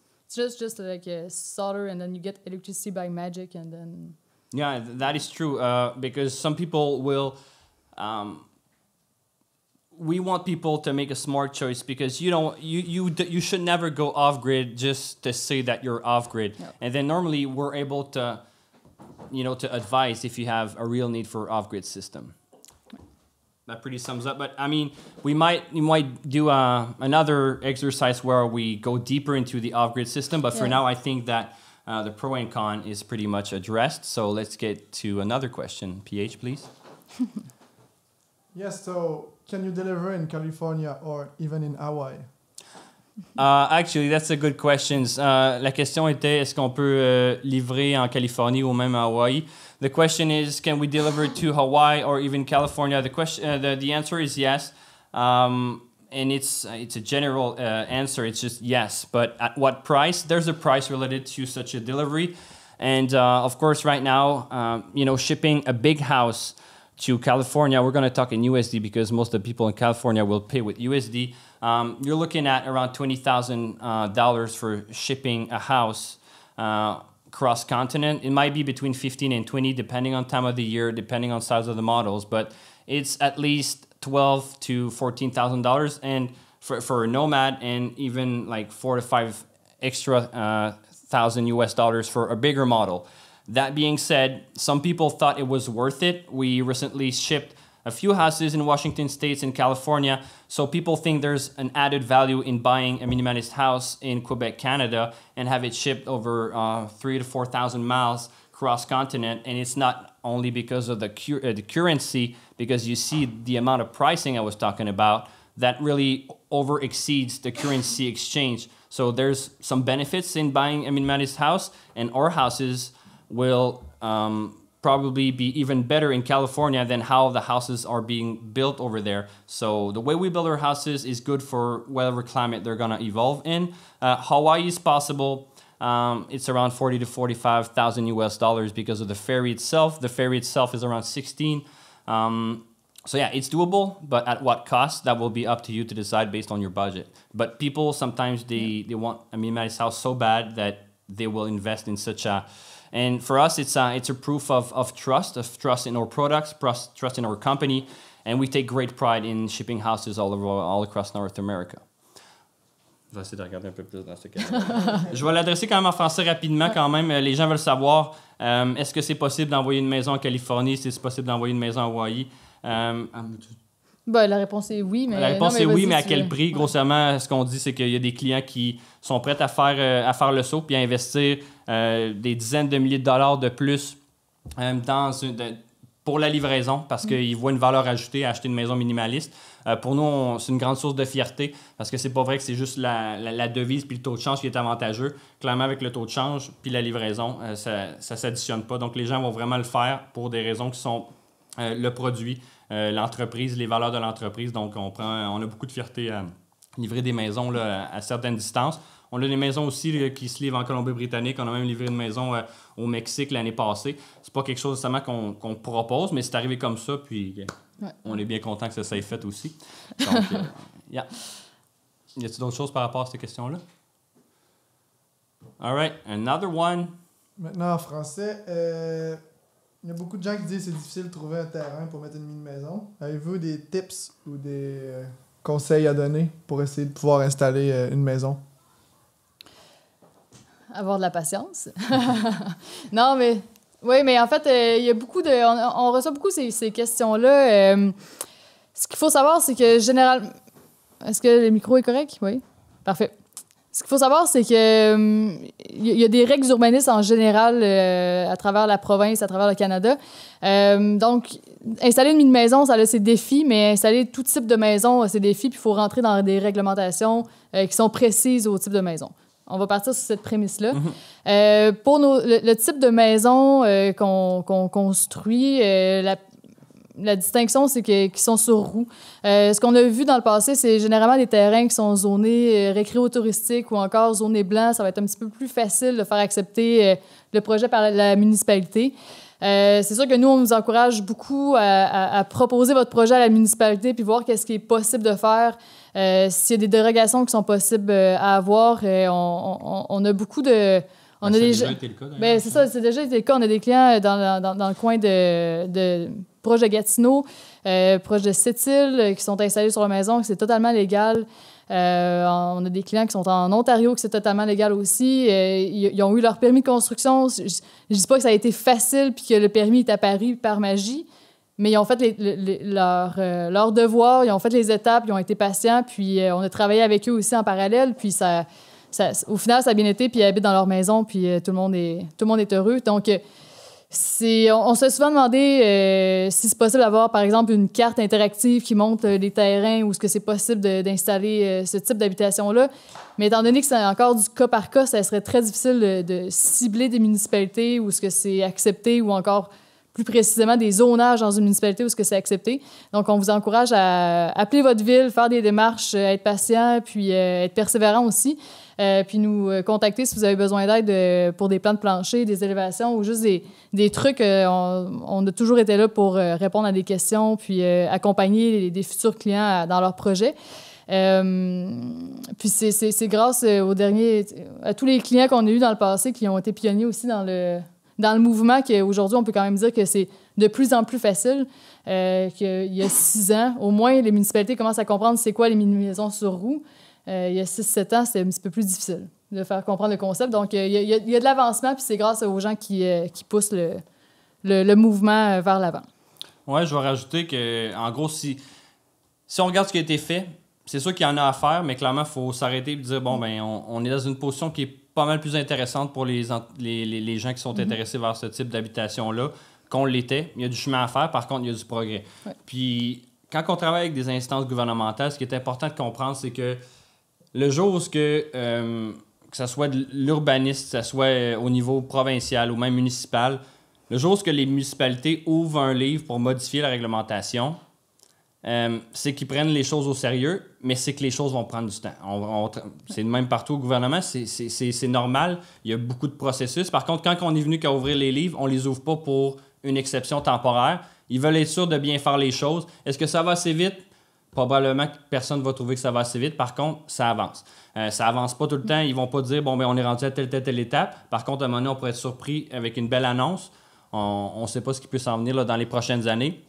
like a solder and then you get electricity by magic and then. Yeah, that is true. Because some people will. We want people to make a smart choice because you should never go off grid just to say that you're off grid. Yep. And then normally we're able to, to advise if you have a real need for off grid system. That pretty sums up. But I mean, we might do another exercise where we go deeper into the off grid system. But for now, I think that the pro and con is pretty much addressed. So let's get to another question. PH, please. Yes. So can you deliver in California or even in Hawaii? Actually, that's a good question. La question était, est-ce qu'on peut livrer en Californie ou même à Hawaii? The question is, can we deliver to Hawaii or even California? The answer is yes. And it's a general answer. It's just yes. But at what price? There's a price related to such a delivery. And of course, right now, shipping a big house to California, we're going to talk in USD because most of the people in California will pay with USD. You're looking at around $20,000 for shipping a house cross-continent. It might be between 15 and 20, depending on time of the year, depending on size of the models, but it's at least $12,000 to $14,000, and for a Nomad, and even like 4 to 5 extra thousand US dollars for a bigger model. That being said, some people thought it was worth it. We recently shipped a few houses in Washington State and California, so people think there's an added value in buying a minimalist house in Quebec, Canada, and have it shipped over 3,000 to 4,000 miles cross-continent. And it's not only because of the currency, because you see the amount of pricing I was talking about, that really over exceeds the currency exchange. So there's some benefits in buying a minimalist house, and our houses will probably be even better in California than how the houses are being built over there. So the way we build our houses is good for whatever climate they're gonna evolve in. Hawaii is possible. It's around 40 to 45,000 US dollars because of the ferry itself. The ferry itself is around 16. So yeah, it's doable, but at what cost? That will be up to you to decide based on your budget. But people sometimes they want a minimalist house so bad that they will invest in such a. And for us, it's a proof of trust in our products, trust in our company, and we take great pride in shipping houses all across North America. Je vais essayer de regarder un peu plus dans ce cas. Je vais l'adresser quand même en français rapidement quand même. Les gens veulent savoir, est-ce que c'est possible d'envoyer une maison en Californie, si c'est possible d'envoyer une maison en Hawaï? Ben, la réponse est oui, mais... La réponse est oui, mais à quel prix? Grossièrement, ce qu'on dit, c'est qu'il y a des clients qui sont prêts à faire le saut puis à investir des dizaines de milliers de dollars de plus pour la livraison parce qu'ils voient une valeur ajoutée à acheter une maison minimaliste. Pour nous, c'est une grande source de fierté parce que c'est pas vrai que c'est juste la devise puis le taux de change qui est avantageux. Clairement, avec le taux de change puis la livraison, ça s'additionne pas. Donc, les gens vont vraiment le faire pour des raisons qui sont le produit, l'entreprise, les valeurs de l'entreprise. Donc, on a beaucoup de fierté à livrer des maisons là, à certaines distances. On a des maisons aussi là, qui se livrent en Colombie-Britannique. On a même livré une maison au Mexique l'année passée. C'est pas quelque chose seulement qu'on propose, mais c'est arrivé comme ça. Puis on est bien content que ça s'est fait aussi. Donc, yeah. Y a-t-il d'autres choses par rapport à cette question-là? All right, another one. Maintenant, en français, il y a beaucoup de gens qui disent que c'est difficile de trouver un terrain pour mettre une mini-maison. Avez-vous des tips ou des conseils à donner pour essayer de pouvoir installer une maison? Avoir de la patience. Non, mais... Oui, mais en fait, il y a beaucoup de... On reçoit beaucoup ces questions-là. Ce qu'il faut savoir, c'est que généralement... Est-ce que le micro est correct? Oui. Parfait. Ce qu'il faut savoir, c'est que il y a des règles urbanistes en général à travers la province, à travers le Canada. Donc, installer une mini-maison, ça a ses défis, mais installer tout type de maison a ses défis, puis il faut rentrer dans des réglementations qui sont précises au type de maison. On va partir sur cette prémisse-là. Mm-hmm. Pour le type de maison qu'on construit, la distinction, c'est qu'ils sont sur roue. Ce qu'on a vu dans le passé, c'est généralement des terrains qui sont zonés récréo-touristiques ou encore zonés blancs. Ça va être un petit peu plus facile de faire accepter le projet par la municipalité. C'est sûr que nous, on nous encourage beaucoup à proposer votre projet à la municipalité puis voir qu'est-ce qui est possible de faire. S'il y a des dérogations qui sont possibles à avoir, on a beaucoup de... Ça a déjà été le cas, d'ailleurs. Ben, c'est ça, c'est déjà été le cas. On a des clients dans le coin de proche de Gatineau, proche de Sept-Îles, qui sont installés sur la maison, que c'est totalement légal. On a des clients qui sont en Ontario, que c'est totalement légal aussi. Ils ont eu leur permis de construction. Je ne dis pas que ça a été facile puis que le permis est apparu par magie, mais ils ont fait leur devoir, ils ont fait les étapes, ils ont été patients, puis on a travaillé avec eux aussi en parallèle, puis au final, ça a bien été, puis ils habitent dans leur maison, puis tout le monde est heureux. Donc, on s'est souvent demandé si c'est possible d'avoir, par exemple, une carte interactive qui montre les terrains où est-ce que c'est possible d'installer ce type d'habitation-là. Mais étant donné que c'est encore du cas par cas, ça serait très difficile de cibler des municipalités où est-ce que c'est accepté ou encore plus précisément des zonages dans une municipalité où est-ce que c'est accepté. Donc, on vous encourage à appeler votre ville, faire des démarches, être patient, puis être persévérant aussi. Puis nous contacter si vous avez besoin d'aide pour des plans de plancher, des élévations ou juste des trucs. On a toujours été là pour répondre à des questions puis accompagner des futurs clients dans leurs projets. Puis c'est grâce à tous les clients qu'on a eus dans le passé qui ont été pionniers aussi dans le mouvement qu'aujourd'hui, on peut quand même dire que c'est de plus en plus facile. Qu'il y a 6 ans, au moins, les municipalités commencent à comprendre c'est quoi les mini-maisons sur roue. Il y a 6-7 ans, c'était un petit peu plus difficile. de faire comprendre le concept. Donc, il y a de l'avancement, puis c'est grâce aux gens qui poussent le mouvement vers l'avant. Ouais, je vais rajouter que, en gros, si on regarde ce qui a été fait, c'est sûr qu'il y en a à faire, mais clairement, il faut s'arrêter et dire, bon, ben, on est dans une position qui est pas mal plus intéressante pour les gens qui sont intéressés vers ce type d'habitation-là qu'on l'était. Il y a du chemin à faire, par contre, il y a du progrès. Ouais. Puis, quand on travaille avec des instances gouvernementales, ce qui est important de comprendre, c'est que le jour où que ce soit de l'urbanisme, que ce soit au niveau provincial ou même municipal, le jour où les municipalités ouvrent un livre pour modifier la réglementation, c'est qu'ils prennent les choses au sérieux, mais c'est que les choses vont prendre du temps. C'est le même partout au gouvernement, c'est normal. Il y a beaucoup de processus. Par contre, quand on est venu qu'à ouvrir les livres, on ne les ouvre pas pour une exception temporaire. Ils veulent être sûrs de bien faire les choses. Est-ce que ça va assez vite? Probablement que personne ne va trouver que ça va assez vite. Par contre, ça avance. Ça avance pas tout le temps. Ils vont pas dire, bon, ben on est rendu à telle étape. Par contre, à un moment donné, on pourrait être surpris avec une belle annonce. On ne sait pas ce qui peut s'en venir là, dans les prochaines années.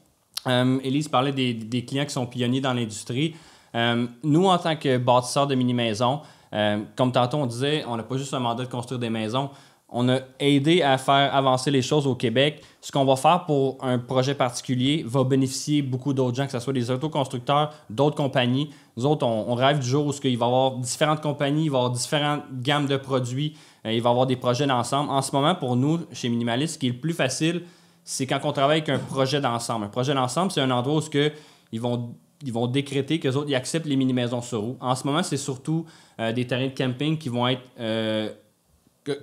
Élise parlait des clients qui sont pionniers dans l'industrie. Nous, en tant que bâtisseurs de mini-maisons, comme tantôt on disait, on n'a pas juste un mandat de construire des maisons. On a aidé à faire avancer les choses au Québec. Ce qu'on va faire pour un projet particulier va bénéficier beaucoup d'autres gens, que ce soit des autoconstructeurs, d'autres compagnies. Nous autres, on rêve du jour où il va y avoir différentes compagnies, il va y avoir différentes gammes de produits, il va y avoir des projets d'ensemble. En ce moment, pour nous, chez Minimalist, ce qui est le plus facile, c'est quand on travaille avec un projet d'ensemble. Un projet d'ensemble, c'est un endroit où ils vont décréter qu'eux autres ils acceptent les mini-maisons sur roue. En ce moment, c'est surtout des terrains de camping qui vont être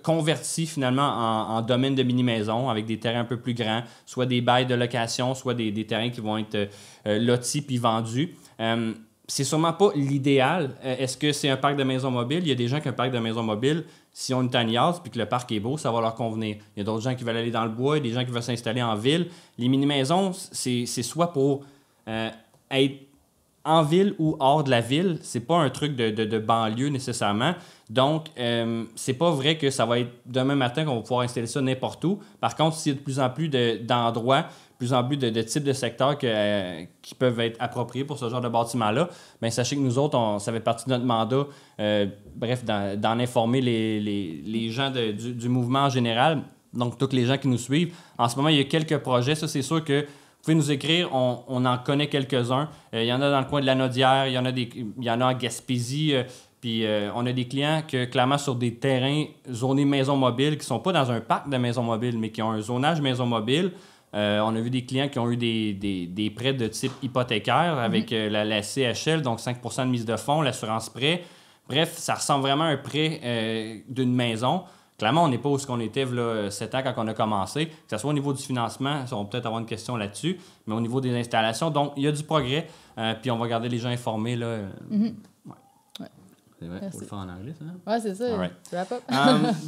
convertis finalement en domaine de mini-maison avec des terrains un peu plus grands, soit des bails de location, soit des terrains qui vont être lotis puis vendus. C'est sûrement pas l'idéal. Est-ce que c'est un parc de maisons mobiles? Il y a des gens qui ont un parc de maisons mobiles. Si on est une tiny house puis que le parc est beau, ça va leur convenir. Il y a d'autres gens qui veulent aller dans le bois, des gens qui veulent s'installer en ville. Les mini-maisons, c'est soit pour être en ville ou hors de la ville. C'est pas un truc de banlieue nécessairement. Donc, c'est pas vrai que ça va être demain matin qu'on va pouvoir installer ça n'importe où. Par contre, s'il y a de plus en plus d'endroits, de plus en plus de types de secteurs qui peuvent être appropriés pour ce genre de bâtiment-là, bien, sachez que nous autres, ça fait partie de notre mandat, d'en informer les gens du mouvement en général, donc tous les gens qui nous suivent. En ce moment, il y a quelques projets. Ça, c'est sûr que vous pouvez nous écrire, on en connaît quelques-uns. Il y en a dans le coin de la Naudière, il y en a en Gaspésie. Puis on a des clients que, clairement, sur des terrains zonés maisons mobiles, qui ne sont pas dans un parc de maisons mobiles, mais qui ont un zonage maison mobile. On a vu des clients qui ont eu des prêts de type hypothécaire avec la CHL, donc 5 % de mise de fonds, l'assurance prêt. Bref, ça ressemble vraiment à un prêt d'une maison. Clairement, on n'est pas où on était là, 7 ans quand on a commencé. Que ce soit au niveau du financement, on va peut-être avoir une question là-dessus, mais au niveau des installations, donc il y a du progrès. Puis on va garder les gens informés. Là. C'est vrai, faut le faire en anglais, ça? Ouais, c'est ça. All right. Wrap up.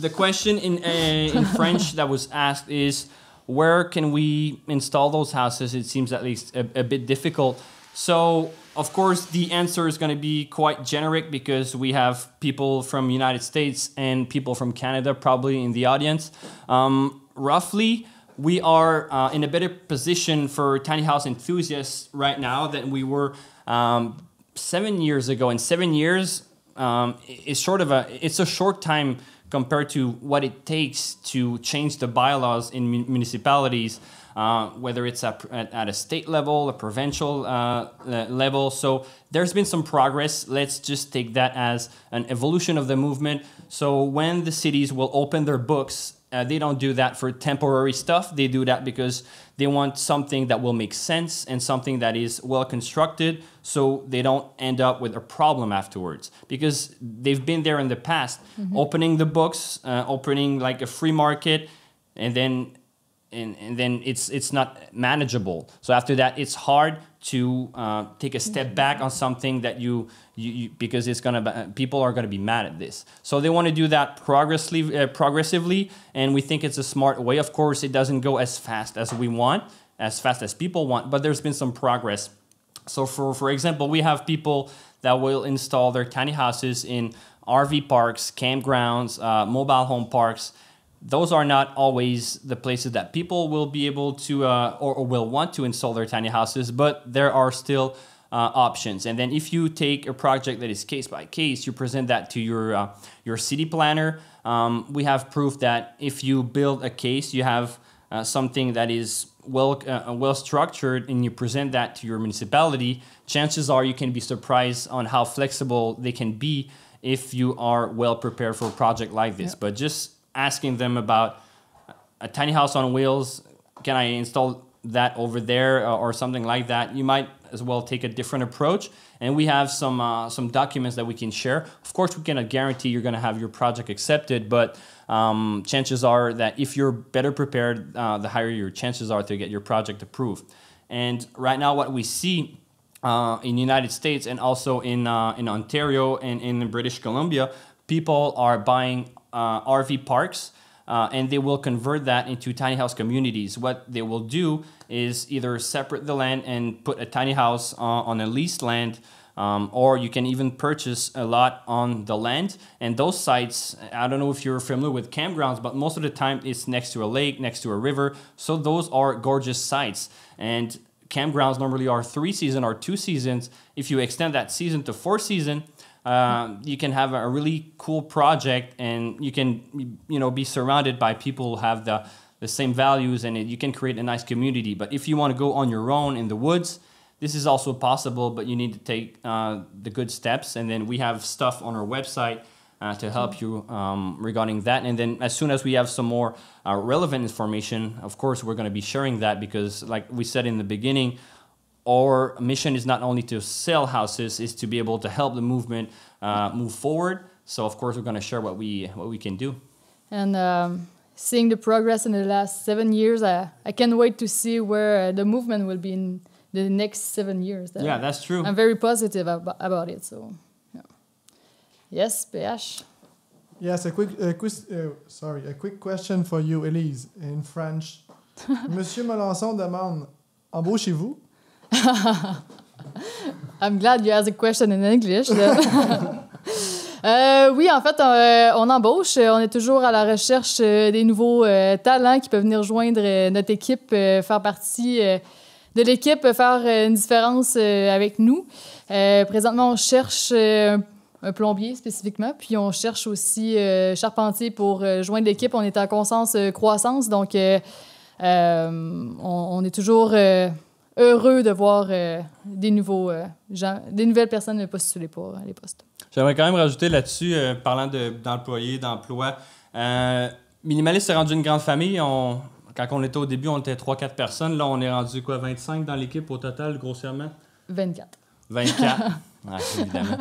The question in French that was asked is, where can we install those houses? It seems at least a bit difficult. So, of course, the answer is going to be quite generic because we have people from United States and people from Canada probably in the audience. Roughly, we are in a better position for tiny house enthusiasts right now than we were 7 years ago. In 7 years, it's a short time compared to what it takes to change the bylaws in municipalities, whether it's at a state level, a provincial level. So there's been some progress. Let's just take that as an evolution of the movement. So when the cities will open their books, they don't do that for temporary stuff. They do that because they want something that will make sense and something that is well constructed, so they don't end up with a problem afterwards. Because they've been there in the past, opening the books, opening like a free market, and then it's not manageable. So after that, it's hard to take a step back on something that you because people are gonna be mad at this. So they want to do that progressively, and we think it's a smart way. Of course, it doesn't go as fast as we want, as fast as people want, but there's been some progress. So for example, we have people that will install their tiny houses in RV parks, campgrounds, mobile home parks. Those are not always the places that people will be able to or will want to install their tiny houses, but there are still options. And then if you take a project that is case by case, you present that to your city planner. We have proof that if you build a case, you have something that is well structured, and you present that to your municipality, chances are you can be surprised on how flexible they can be if you are well prepared for a project like this. But just asking them about a tiny house on wheels, can I install that over there or something like that, you might as well take a different approach. And we have some documents that we can share. Of course, we cannot guarantee you're going to have your project accepted, but chances are that if you're better prepared, the higher your chances are to get your project approved. And right now, what we see in the United States and also in Ontario and in British Columbia, people are buying RV parks. And they will convert that into tiny house communities. What they will do is either separate the land and put a tiny house on a leased land, or you can even purchase a lot on the land. And those sites, I don't know if you're familiar with campgrounds, but most of the time it's next to a lake, next to a river. So those are gorgeous sites. And campgrounds normally are 3 seasons or 2 seasons. If you extend that season to 4 seasons, you can have a really cool project, and you can, be surrounded by people who have the same values, and you can create a nice community. But if you want to go on your own in the woods, this is also possible, but you need to take the good steps. And then we have stuff on our website to help you regarding that. And then as soon as we have some more relevant information, of course, we're going to be sharing that, because like we said in the beginning, our mission is not only to sell houses, is to be able to help the movement move forward. So of course, we're going to share what we can do. And seeing the progress in the last 7 years, I can't wait to see where the movement will be in the next 7 years. Yeah, that's true. I'm very positive about it. So, yeah. Yes, PH. Yes, a quick question for you, Elise, in French. Monsieur Melançon demande, embauchez-vous? I'm glad you asked a question in English. Oui, en fait, on embauche. On est toujours à la recherche des nouveaux talents qui peuvent venir joindre notre équipe, faire partie de l'équipe, faire une différence avec nous. Présentement, on cherche un plombier spécifiquement, puis on cherche aussi charpentier pour joindre l'équipe. On est en constante croissance, donc on est toujours heureux de voir des nouveaux gens, des nouvelles personnes postuler pour les postes. J'aimerais quand même rajouter là-dessus, parlant d'employés, d'emploi. Minimaliste s'est rendu une grande famille. Quand on était au début, on était 3-4 personnes. Là, on est rendu 25 dans l'équipe au total, grossièrement? 24. 24. Ouais, évidemment.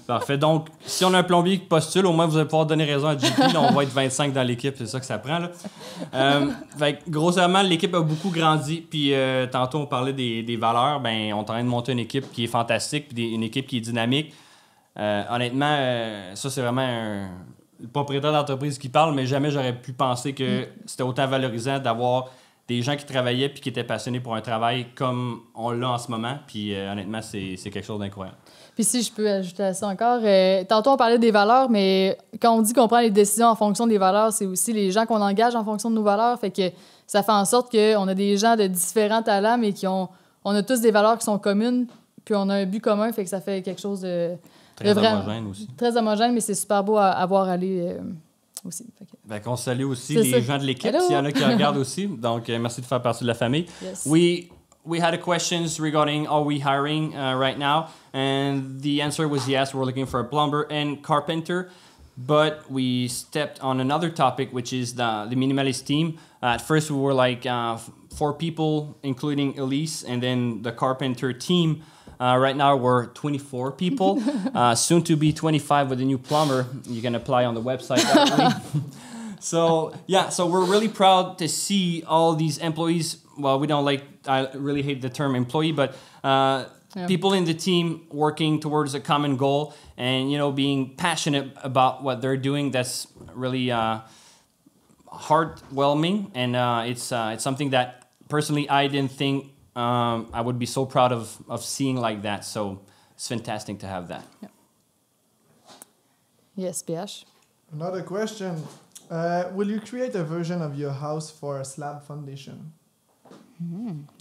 Parfait. Donc, si on a un plombier qui postule, au moins, vous allez pouvoir donner raison à JP. Là, on va être 25 dans l'équipe. C'est ça que ça prend, là. Fait que, grossièrement, l'équipe a beaucoup grandi. Puis, tantôt, on parlait des valeurs. Ben, on est en train de monter une équipe qui est fantastique, puis une équipe qui est dynamique. Honnêtement, ça, c'est vraiment le propriétaire d'entreprise qui parle, mais jamais j'aurais pu penser que c'était autant valorisant d'avoir des gens qui travaillaient puis qui étaient passionnés pour un travail comme on l'a en ce moment. Puis, honnêtement, c'est quelque chose d'incroyable. Puis si je peux ajouter à ça encore, tantôt on parlait des valeurs, mais quand on dit qu'on prend les décisions en fonction des valeurs, c'est aussi les gens qu'on engage en fonction de nos valeurs. Fait que ça fait en sorte qu'on a des gens de différents talents, mais on a tous des valeurs qui sont communes, puis on a un but commun, fait que ça fait quelque chose de homogène aussi. Très homogène, mais c'est super beau à voir aller aussi. Fait qu'on salue aussi les gens de l'équipe, s'il y en a qui regardent aussi. Donc, merci de faire partie de la famille. Yes. We had a questions regarding are we hiring right now, and the answer was yes. We're looking for a plumber and carpenter, but we stepped on another topic, which is the minimalist team. At first, we were like 4 people, including Elise, and then the carpenter team. Right now, we're 24 people, soon to be 25 with a new plumber. You can apply on the website. So we're really proud to see all these employees. Well, I really hate the term employee, but people in the team working towards a common goal and, being passionate about what they're doing. That's really heartwarming. And it's something that personally I didn't think I would be so proud of seeing like that. So it's fantastic to have that. Yeah. Yes, PH. Another question. Will you create a version of your house for a slab foundation?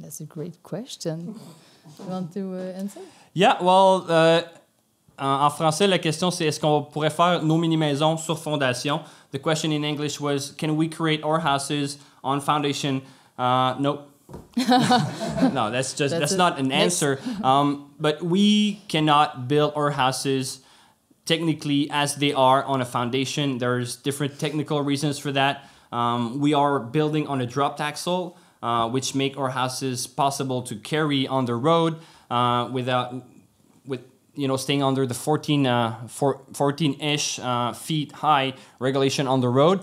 That's a great question. You want to answer? Yeah, well, en français, la question c'est est-ce qu'on pourrait faire nos mini-maisons sur fondation? The question in English was, can we create our houses on foundation? Nope. No, that's not an answer. But we cannot build our houses technically as they are on a foundation. There's different technical reasons for that. We are building on a dropped axle, which make our houses possible to carry on the road with staying under the 14-ish feet high regulation on the road.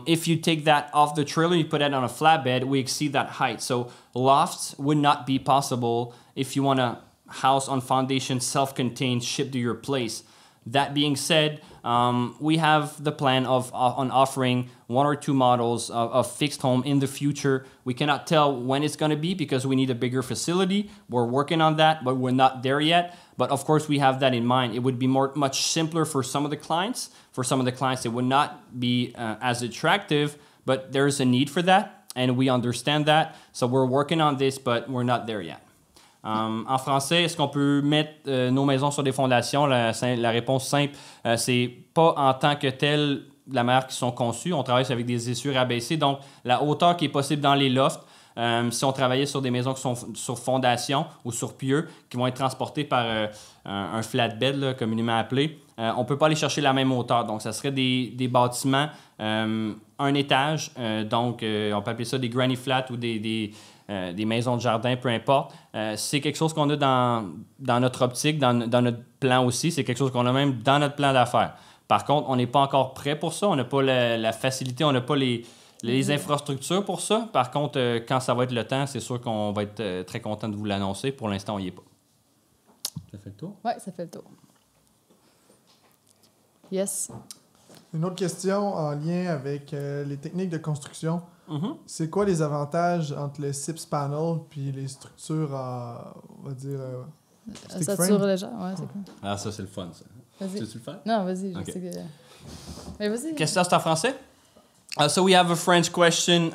If you take that off the trailer, you put it on a flatbed, we exceed that height. So lofts would not be possible if you want a house on foundation, self-contained, shipped to your place. That being said, we have the plan on offering 1 or 2 models of fixed home in the future. We cannot tell when it's going to be because we need a bigger facility. We're working on that, but we're not there yet. But of course, we have that in mind. It would be much simpler for some of the clients. For some of the clients, it would not be as attractive, but there's a need for that, and we understand that. So we're working on this, but we're not there yet. En français, est-ce qu'on peut mettre nos maisons sur des fondations? La réponse simple, c'est pas en tant que tel la manière qu'ils sont conçus. On travaille avec des essieux rabaissés, donc la hauteur qui est possible dans les lofts. Si on travaillait sur des maisons qui sont sur fondation ou sur pieux, qui vont être transportées par un flatbed, là, communément appelé, on ne peut pas aller chercher la même hauteur. Donc, ça serait des bâtiments, un étage. Donc, on peut appeler ça des granny flats ou des maisons de jardin, peu importe. C'est quelque chose qu'on a dans notre optique, dans notre plan aussi. C'est quelque chose qu'on a même dans notre plan d'affaires. Par contre, on n'est pas encore prêt pour ça. On n'a pas la facilité, on n'a pas les infrastructures pour ça. Par contre, quand ça va être le temps, c'est sûr qu'on va être très content de vous l'annoncer. Pour l'instant, on n'y est pas. Ça fait le tour? Oui, ça fait le tour. Yes. Une autre question en lien avec les techniques de construction. Mm-hmm. C'est quoi les avantages entre le SIPS panel puis les structures, on va dire, stick Ossature frame? légère, ouais, c'est cool. Ah, ça, c'est le fun, ça. Vas-y. Tu le fais? Non, vas-y, je Ok. sais que... Mais vas-y. Question, c'est en français? So we have a French question.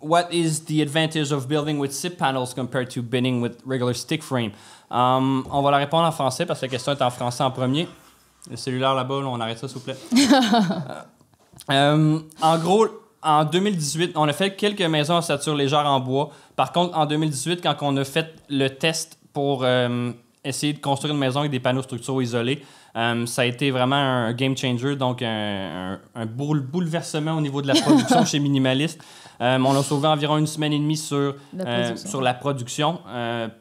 What is the advantage of building with SIP panels compared to building with regular stick frame? On va la répondre en français parce que la question est en français en premier. Le cellulaire là-bas, là, on arrête ça, s'il vous plaît. En gros, en 2018, on a fait quelques maisons à ossature légère en bois. Par contre, en 2018, quand on a fait le test pour essayer de construire une maison avec des panneaux structuraux isolés, ça a été vraiment un game changer, donc un bouleversement au niveau de la production chez Minimaliste. On a sauvé environ 1 semaine et demie sur la production,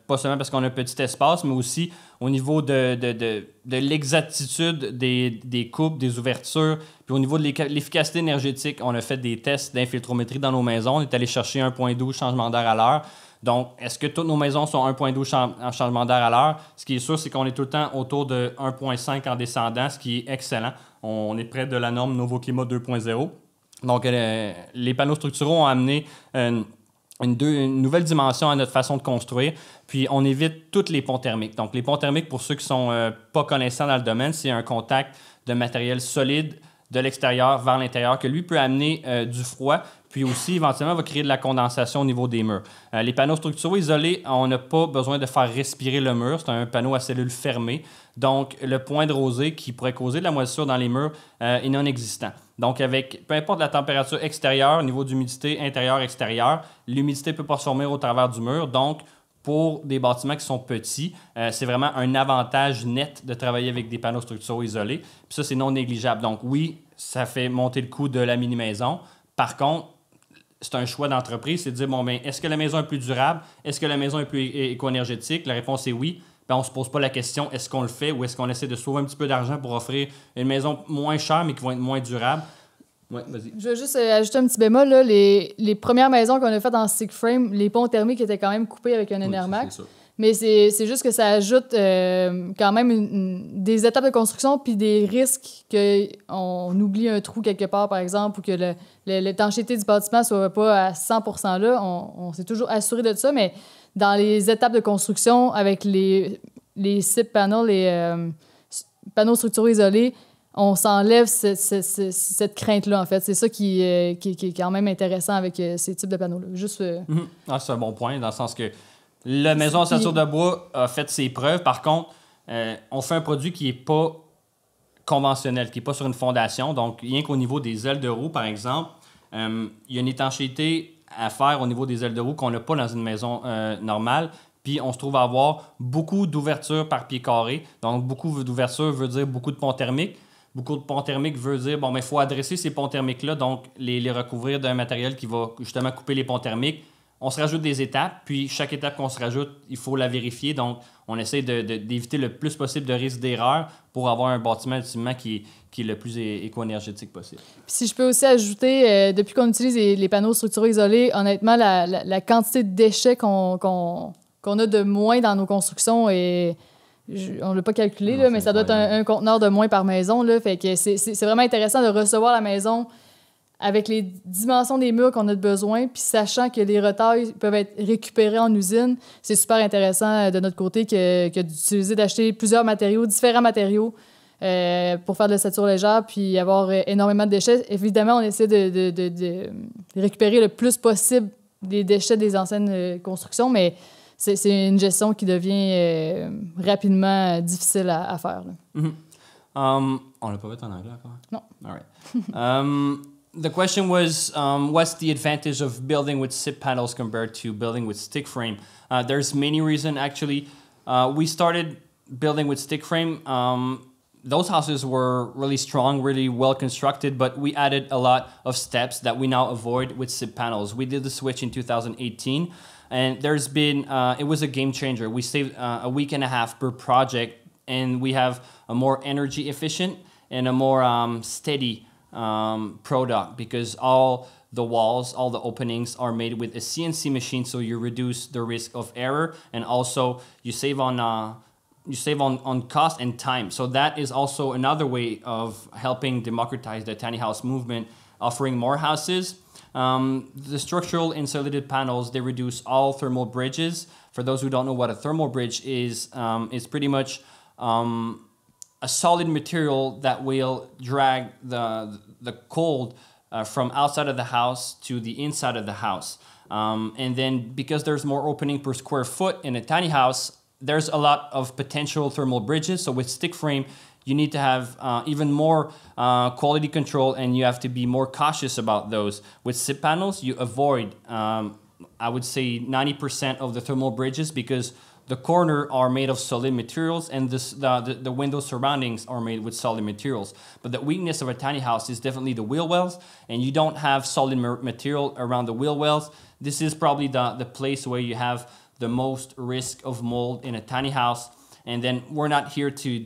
pas seulement parce qu'on a un petit espace, mais aussi au niveau de l'exactitude des coupes, des ouvertures, puis au niveau de l'efficacité énergétique. On a fait des tests d'infiltrométrie dans nos maisons. On est allé chercher 1,12 changement d'air à l'heure. Donc, est-ce que toutes nos maisons sont 1,12 changement d'air à l'heure? Ce qui est sûr, c'est qu'on est tout le temps autour de 1,5 en descendant, ce qui est excellent. On est près de la norme Novoclimat 2.0. Donc, les panneaux structuraux ont amené une nouvelle dimension à notre façon de construire. Puis, on évite tous les ponts thermiques. Donc, les ponts thermiques, pour ceux qui ne sont pas connaissants dans le domaine, c'est un contact de matériel solide de l'extérieur vers l'intérieur que lui peut amener du froid, puis aussi éventuellement va créer de la condensation au niveau des murs. Les panneaux structuraux isolés, on n'a pas besoin de faire respirer le mur. C'est un panneau à cellules fermées. Donc, le point de rosée qui pourrait causer de la moisissure dans les murs est non existant. Donc, avec peu importe la température extérieure, au niveau d'humidité intérieure-extérieure, l'humidité ne peut pas se former au travers du mur. Donc, pour des bâtiments qui sont petits, c'est vraiment un avantage net de travailler avec des panneaux structuraux isolés. Puis ça, c'est non négligeable. Donc oui, ça fait monter le coût de la mini-maison. Par contre, c'est un choix d'entreprise, c'est de dire, bon, ben, est-ce que la maison est plus durable? Est-ce que la maison est plus éco-énergétique? La réponse est oui. Ben, on ne se pose pas la question, est-ce qu'on le fait ou est-ce qu'on essaie de sauver un petit peu d'argent pour offrir une maison moins chère mais qui va être moins durable? Oui, vas-y. Je veux juste ajouter un petit bémol. Là. Les premières maisons qu'on a faites en stick frame, les ponts thermiques étaient quand même coupés avec un Enermax. Oui, mais c'est juste que ça ajoute quand même des étapes de construction puis des risques qu'on oublie un trou quelque part, par exemple, ou que l'étanchéité du bâtiment ne soit pas à 100% là. On s'est toujours assuré de ça, mais dans les étapes de construction, avec les SIP panels, les panneaux structuraux isolés, on s'enlève cette crainte-là, en fait. C'est ça qui est quand même intéressant avec ces types de panneaux-là. Juste... c'est un bon point, dans le sens que la maison en ossature de bois a fait ses preuves. Par contre, on fait un produit qui n'est pas conventionnel, qui n'est pas sur une fondation. Donc, rien qu'au niveau des ailes de roue, par exemple, il y a une étanchéité à faire au niveau des ailes de roue qu'on n'a pas dans une maison normale. Puis, on se trouve à avoir beaucoup d'ouvertures par pied carré. Donc, beaucoup d'ouvertures veut dire beaucoup de ponts thermiques. Beaucoup de ponts thermiques veut dire, il faut adresser ces ponts thermiques-là, donc les recouvrir d'un matériel qui va justement couper les ponts thermiques. On se rajoute des étapes, puis chaque étape qu'on se rajoute, il faut la vérifier. Donc, on essaie d'éviter le plus possible de risque d'erreur pour avoir un bâtiment ultimement qui est le plus éco-énergétique possible. Puis si je peux aussi ajouter, depuis qu'on utilise les panneaux structurés isolés, honnêtement, la quantité de déchets qu'on a de moins dans nos constructions est... on ne l'a pas calculé, là, mais ça doit être un conteneur de moins par maison. Là, fait que c'est vraiment intéressant de recevoir la maison avec les dimensions des murs qu'on a besoin, puis sachant que les retails peuvent être récupérés en usine. C'est super intéressant de notre côté que d'acheter plusieurs matériaux, différents matériaux, pour faire de l'ossature légère, puis avoir énormément de déchets. Évidemment, on essaie de récupérer le plus possible des déchets des anciennes constructions, mais c'est une gestion qui devient rapidement difficile à faire. Là. Mm-hmm. On l'a pas fait en anglais encore? Non. All right. The question was, what's the advantage of building with SIP panels compared to building with stick frame? There's many reasons, actually. We started building with stick frame. Those houses were really strong, really well constructed, but we added a lot of steps that we now avoid with SIP panels. We did the switch in 2018, and there's been, it was a game changer. We saved a week and a half per project, and we have a more energy efficient and a more steady product, because all the walls, all the openings are made with a CNC machine, so you reduce the risk of error, and also you save on cost and time. So that is also another way of helping democratize the tiny house movement, offering more houses. The structural insulated panels, they reduce all thermal bridges. For those who don't know what a thermal bridge is, it's pretty much a solid material that will drag the cold from outside of the house to the inside of the house. And then because there's more opening per square foot in a tiny house, there's a lot of potential thermal bridges. So with stick frame, you need to have even more quality control, and you have to be more cautious about those. With SIP panels, you avoid, I would say, 90% of the thermal bridges, because the corners are made of solid materials, and the window surroundings are made with solid materials. But the weakness of a tiny house is definitely the wheel wells, and you don't have solid material around the wheel wells. This is probably the place where you have the most risk of mold in a tiny house. And then we're not here to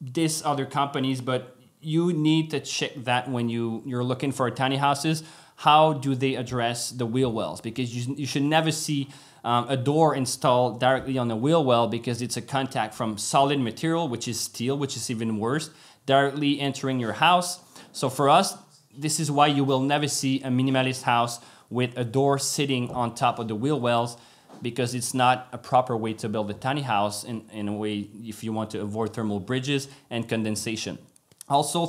diss other companies, but you need to check that when you're looking for tiny houses. How do they address the wheel wells? Because you should never see a door installed directly on the wheel well, because it's a contact from solid material, which is steel, which is even worse, directly entering your house. So for us, this is why you will never see a minimalist house with a door sitting on top of the wheel wells, because it's not a proper way to build a tiny house in a way if you want to avoid thermal bridges and condensation. Also,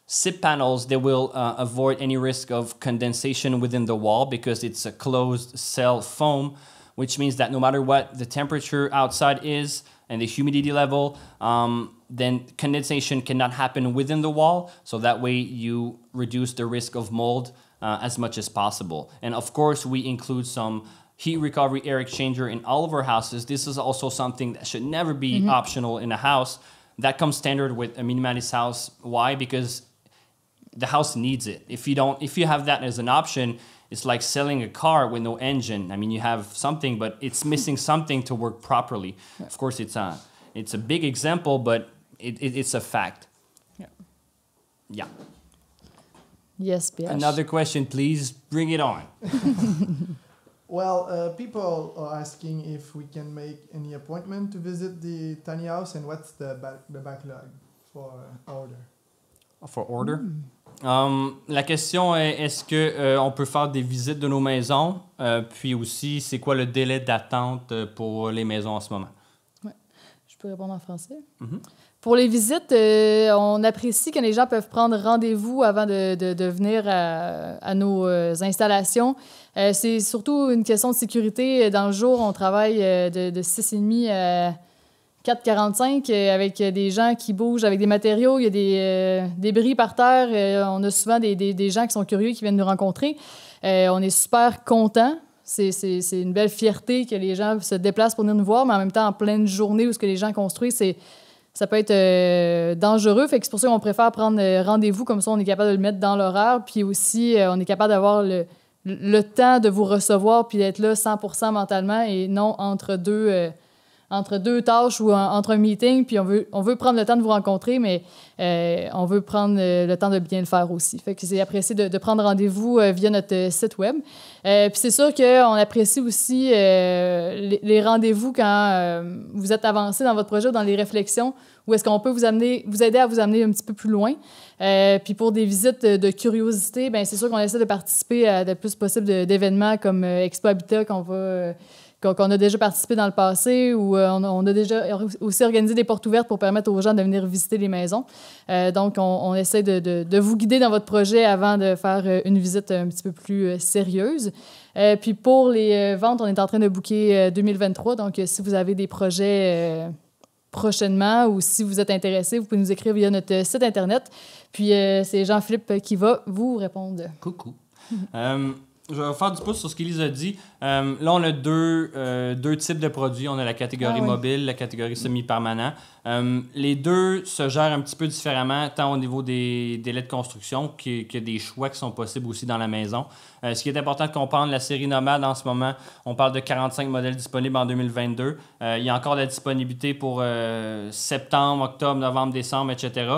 SIP panels, they will avoid any risk of condensation within the wall, because it's a closed cell foam, which means that no matter what the temperature outside is and the humidity level, then condensation cannot happen within the wall. So that way you reduce the risk of mold as much as possible. And of course, we include some heat recovery air exchanger in all of our houses. This is also something that should never be optional in a house. That comes standard with a minimalist house. Why? Because the house needs it. If you have that as an option, it's like selling a car with no engine. I mean, you have something, but it's missing something to work properly. Yeah. Of course, it's a big example, but it's a fact. Yeah. Yeah. Yes, Pierre. Another question, please. Bring it on. Well, people are asking if we can make any appointment to visit the tiny house, and what's the backlog for order. For order? La question est, est-ce que on peut faire des visites de nos maisons? Puis aussi, c'est quoi le délai d'attente pour les maisons en ce moment? Ouais. Je peux répondre en français. Mhm. Pour les visites, on apprécie que les gens peuvent prendre rendez-vous avant de venir à nos installations. C'est surtout une question de sécurité. Dans le jour, on travaille de 6h30 à 4h45 avec des gens qui bougent avec des matériaux. Il y a des débris par terre. On a souvent des gens qui sont curieux qui viennent nous rencontrer. On est super contents. C'est une belle fierté que les gens se déplacent pour venir nous voir, mais en même temps, en pleine journée où ce que les gens construisent, ça peut être dangereux. Fait que c'est pour ça qu'on préfère prendre rendez-vous, comme ça on est capable de le mettre dans l'horaire. Puis aussi, on est capable d'avoir le temps de vous recevoir puis d'être là 100% mentalement et non entre deux tâches ou entre un meeting. Puis on veut prendre le temps de vous rencontrer, mais on veut prendre le temps de bien le faire aussi. Fait que c'est apprécié de prendre rendez-vous via notre site web. Puis c'est sûr qu'on apprécie aussi les rendez-vous quand vous êtes avancé dans votre projet ou dans les réflexions, où est-ce qu'on peut vous aider à vous amener un petit peu plus loin. Puis pour des visites de curiosité, bien, c'est sûr qu'on essaie de participer à le plus possible d'événements comme Expo Habitat qu'on a déjà participé dans le passé, ou on a déjà aussi organisé des portes ouvertes pour permettre aux gens de venir visiter les maisons. Donc, on essaie de vous guider dans votre projet avant de faire une visite un petit peu plus sérieuse. Puis pour les ventes, on est en train de booker 2023. Donc, si vous avez des projets prochainement ou si vous êtes intéressé, vous pouvez nous écrire via notre site Internet. Puis, c'est Jean-Philippe qui va vous répondre. Coucou. Je vais faire du pouce sur ce qu'Élise a dit. Là, on a deux types de produits. On a la catégorie mobile, la catégorie semi-permanent. Les deux se gèrent un petit peu différemment, tant au niveau des délais de construction que des choix qui sont possibles aussi dans la maison. Ce qui est important de comprendre, la série Nomade, en ce moment, on parle de 45 modèles disponibles en 2022. Il y a encore de la disponibilité pour septembre, octobre, novembre, décembre, etc.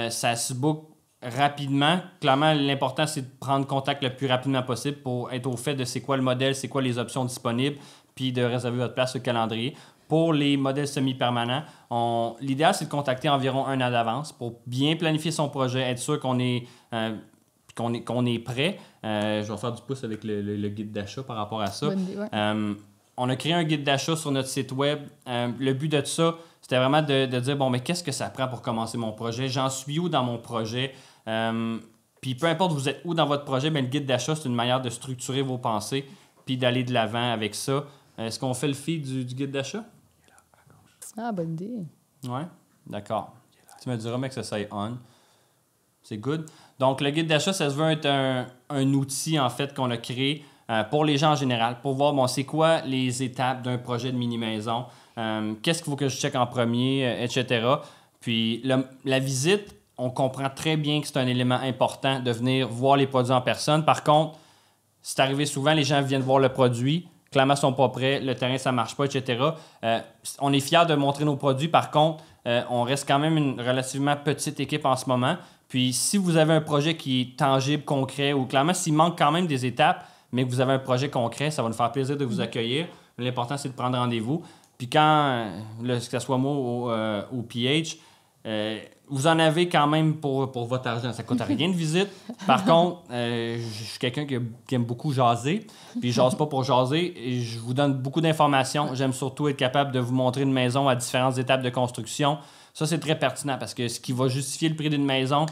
Ça se book rapidement. Clairement, l'important, c'est de prendre contact le plus rapidement possible pour être au fait de c'est quoi le modèle, c'est quoi les options disponibles, puis de réserver votre place sur le calendrier. Pour les modèles semi-permanents, l'idéal, c'est de contacter environ 1 an d'avance pour bien planifier son projet, être sûr qu'on est prêt. Je vais faire du pouce avec le guide d'achat par rapport à ça. Bonne idée, ouais. On a créé un guide d'achat sur notre site web. Le but de ça, c'était vraiment de dire, bon, mais qu'est-ce que ça prend pour commencer mon projet? J'en suis où dans mon projet? Puis peu importe vous êtes où dans votre projet, bien, le guide d'achat, c'est une manière de structurer vos pensées puis d'aller de l'avant avec ça. Est-ce qu'on fait le feed du guide d'achat? Ah, bonne idée. Oui, d'accord. Tu me diras, mec, que ça on. C'est good. Donc, le guide d'achat, ça se veut être un outil, en fait, qu'on a créé pour les gens en général, pour voir, bon, c'est quoi les étapes d'un projet de mini-maison, qu'est-ce qu'il faut que je check en premier, etc. Puis, la visite, on comprend très bien que c'est un élément important de venir voir les produits en personne. Par contre, c'est arrivé souvent, les gens viennent voir le produit, clairement, ils ne sont pas prêts, le terrain, ça ne marche pas, etc. On est fiers de montrer nos produits. Par contre, on reste quand même une relativement petite équipe en ce moment. Puis, si vous avez un projet qui est tangible, concret, ou clairement, s'il manque quand même des étapes, mais que vous avez un projet concret, ça va nous faire plaisir de vous accueillir. L'important, c'est de prendre rendez-vous. Puis quand, que ce soit moi ou PH, vous en avez quand même pour votre argent. Ça ne coûte rien de visite. Par contre, je suis quelqu'un qui aime beaucoup jaser. Puis je jase pas pour jaser. Et je vous donne beaucoup d'informations. J'aime surtout être capable de vous montrer une maison à différentes étapes de construction. Ça, c'est très pertinent parce que ce qui va justifier le prix d'une maison,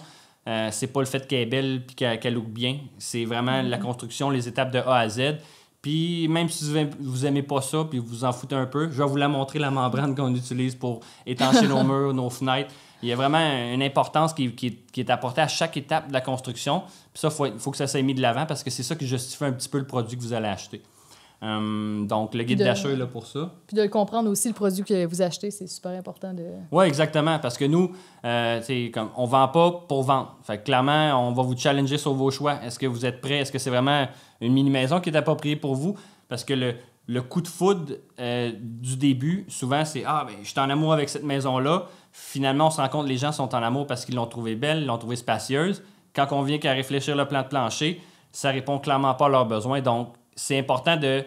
c'est pas le fait qu'elle est belle et qu'elle look bien. C'est vraiment la construction, les étapes de A à Z. Puis même si vous n'aimez pas ça puis vous en foutez un peu, je vais vous la montrer, la membrane qu'on utilise pour étancher nos murs, nos fenêtres. Il y a vraiment une importance qui est apportée à chaque étape de la construction. Puis ça, il faut que ça soit mis de l'avant parce que c'est ça qui justifie un petit peu le produit que vous allez acheter. Donc, le guide d'achat est là pour ça. Puis de comprendre aussi le produit que vous achetez, c'est super important de... Oui, exactement. Parce que nous, on ne vend pas pour vendre. Fait que clairement, on va vous challenger sur vos choix. Est-ce que vous êtes prêts? Est-ce que c'est vraiment une mini-maison qui est appropriée pour vous? Parce que le coup de foudre du début, souvent, c'est « Ah, ben, je suis en amour avec cette maison-là. » Finalement, on se rend compte que les gens sont en amour parce qu'ils l'ont trouvée belle, ils l'ont trouvée spacieuse. Quand on vient qu'à réfléchir le plan de plancher, ça répond clairement pas à leurs besoins. Donc, c'est important de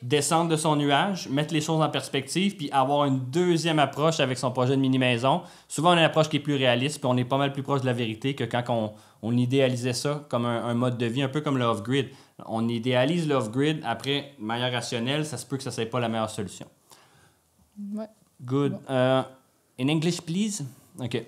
descendre de son nuage, mettre les choses en perspective, puis avoir une deuxième approche avec son projet de mini-maison. Souvent, on a une approche qui est plus réaliste, puis on est pas mal plus proche de la vérité que quand on idéalisait ça comme un mode de vie, un peu comme le off-grid. On idéalise le off-grid, après, de manière rationnelle, ça se peut que ça ne soit pas la meilleure solution. Ouais. Good. In English, please. OK.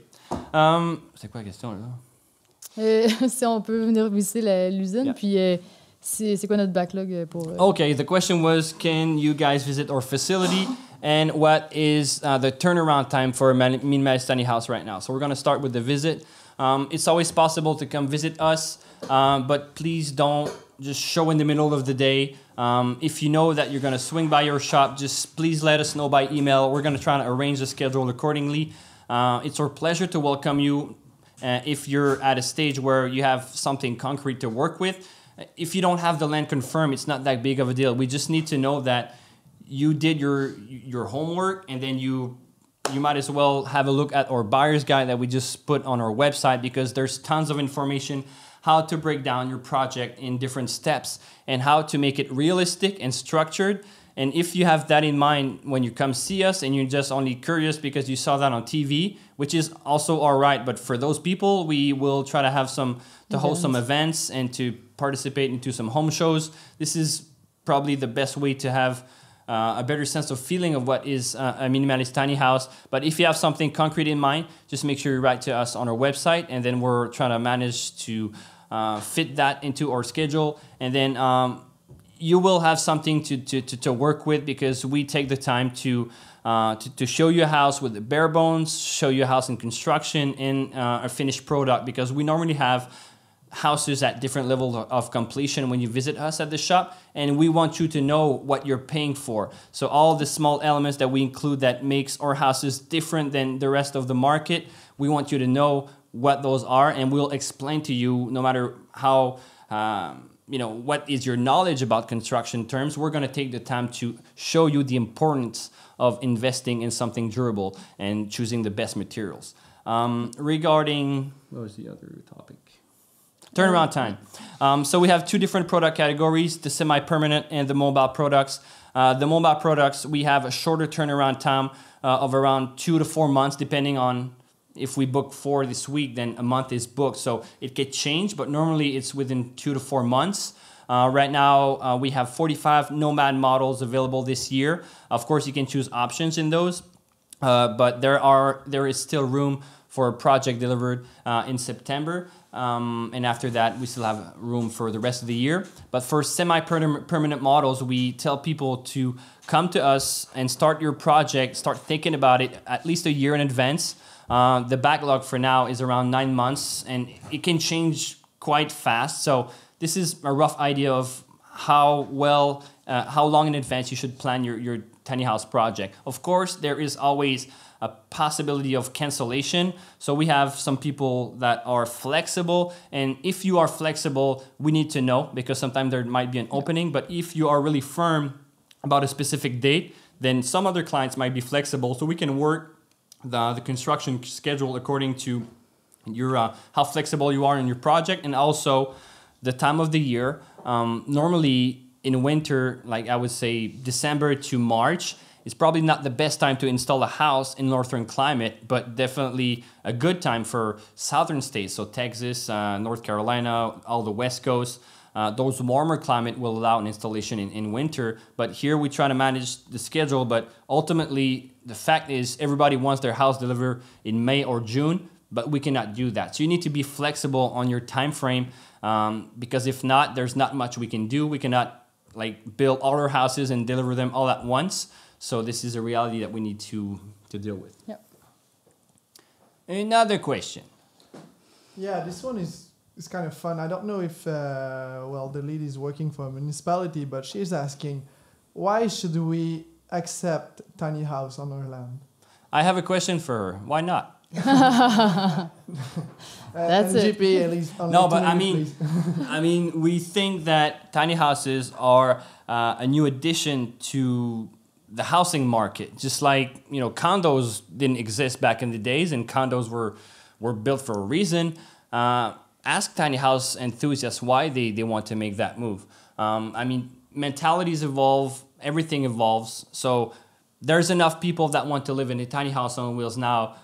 C'est quoi la question, là? Si on peut venir visiter l'usine, Yeah. puis c'est quoi notre backlog pour... Okay, the question was, can you guys visit our facility? And what is the turnaround time for a minimalist tiny house right now? So we're going to start with the visit. It's always possible to come visit us, but please don't just show in the middle of the day. If you know that you're going to swing by your shop, just please let us know by email. We're going to try to arrange the schedule accordingly. It's our pleasure to welcome you if you're at a stage where you have something concrete to work with. If you don't have the land confirmed, it's not that big of a deal. We just need to know that you did your homework, and then you might as well have a look at our buyer's guide that we just put on our website, because there's tons of information how to break down your project in different steps and how to make it realistic and structured. And if you have that in mind when you come see us and you're just only curious because you saw that on TV, which is also all right, but for those people, we will try to have host some events and to participate into some home shows. This is probably the best way to have a better sense of feeling of what is a minimalist tiny house. But if you have something concrete in mind, just make sure you write to us on our website, and then we're trying to manage to fit that into our schedule. And then you will have something to work with, because we take the time to show you a house with the bare bones, show you a house in construction, and a finished product, because we normally have houses at different levels of completion when you visit us at the shop, and we want you to know what you're paying for. So all the small elements that we include that makes our houses different than the rest of the market, we want you to know what those are, and we'll explain to you, no matter how what is your knowledge about construction terms. We're going to take the time to show you the importance of investing in something durable and choosing the best materials. Regarding, what was the other topic? Turnaround time. So we have two different product categories, the semi-permanent and the mobile products. The mobile products, we have a shorter turnaround time of around 2 to 4 months, depending on if we book 4 this week, then a month is booked. So it could change, but normally it's within 2 to 4 months. Right now, we have 45 Nomad models available this year. Of course, you can choose options in those, but there is still room for a project delivered in September. And after that, we still have room for the rest of the year. But for semi-permanent models, we tell people to come to us and start your project, start thinking about it at least a year in advance. The backlog for now is around 9 months, and it can change quite fast. So this is a rough idea of how long in advance you should plan your tiny house project. Of course, there is always a possibility of cancellation. So we have some people that are flexible, and if you are flexible, we need to know, because sometimes there might be an opening. But if you are really firm about a specific date, then some other clients might be flexible, so we can work the construction schedule according to your how flexible you are in your project, and also the time of the year. Normally in winter, like I would say December to March, it's probably not the best time to install a house in northern climate, but definitely a good time for southern states, so Texas, North Carolina, all the West Coast. Those warmer climate will allow an installation in winter, but here we try to manage the schedule. But ultimately, the fact is everybody wants their house delivered in May or June, but we cannot do that. So you need to be flexible on your time frame, because if not, there's not much we can do. We cannot build all our houses and deliver them all at once. So this is a reality that we need to deal with. Yep. Another question. Yeah, this one is kind of fun. I don't know if the lead is working for a municipality, but she's asking, why should we accept tiny house on our land? I have a question for her. Why not? That's it. GP, at least. No, but I mean, we think that tiny houses are a new addition to the housing market. Just like, condos didn't exist back in the days, and condos were built for a reason. Ask tiny house enthusiasts why they want to make that move. Mentalities evolve, everything evolves. So there's enough people that want to live in a tiny house on wheels now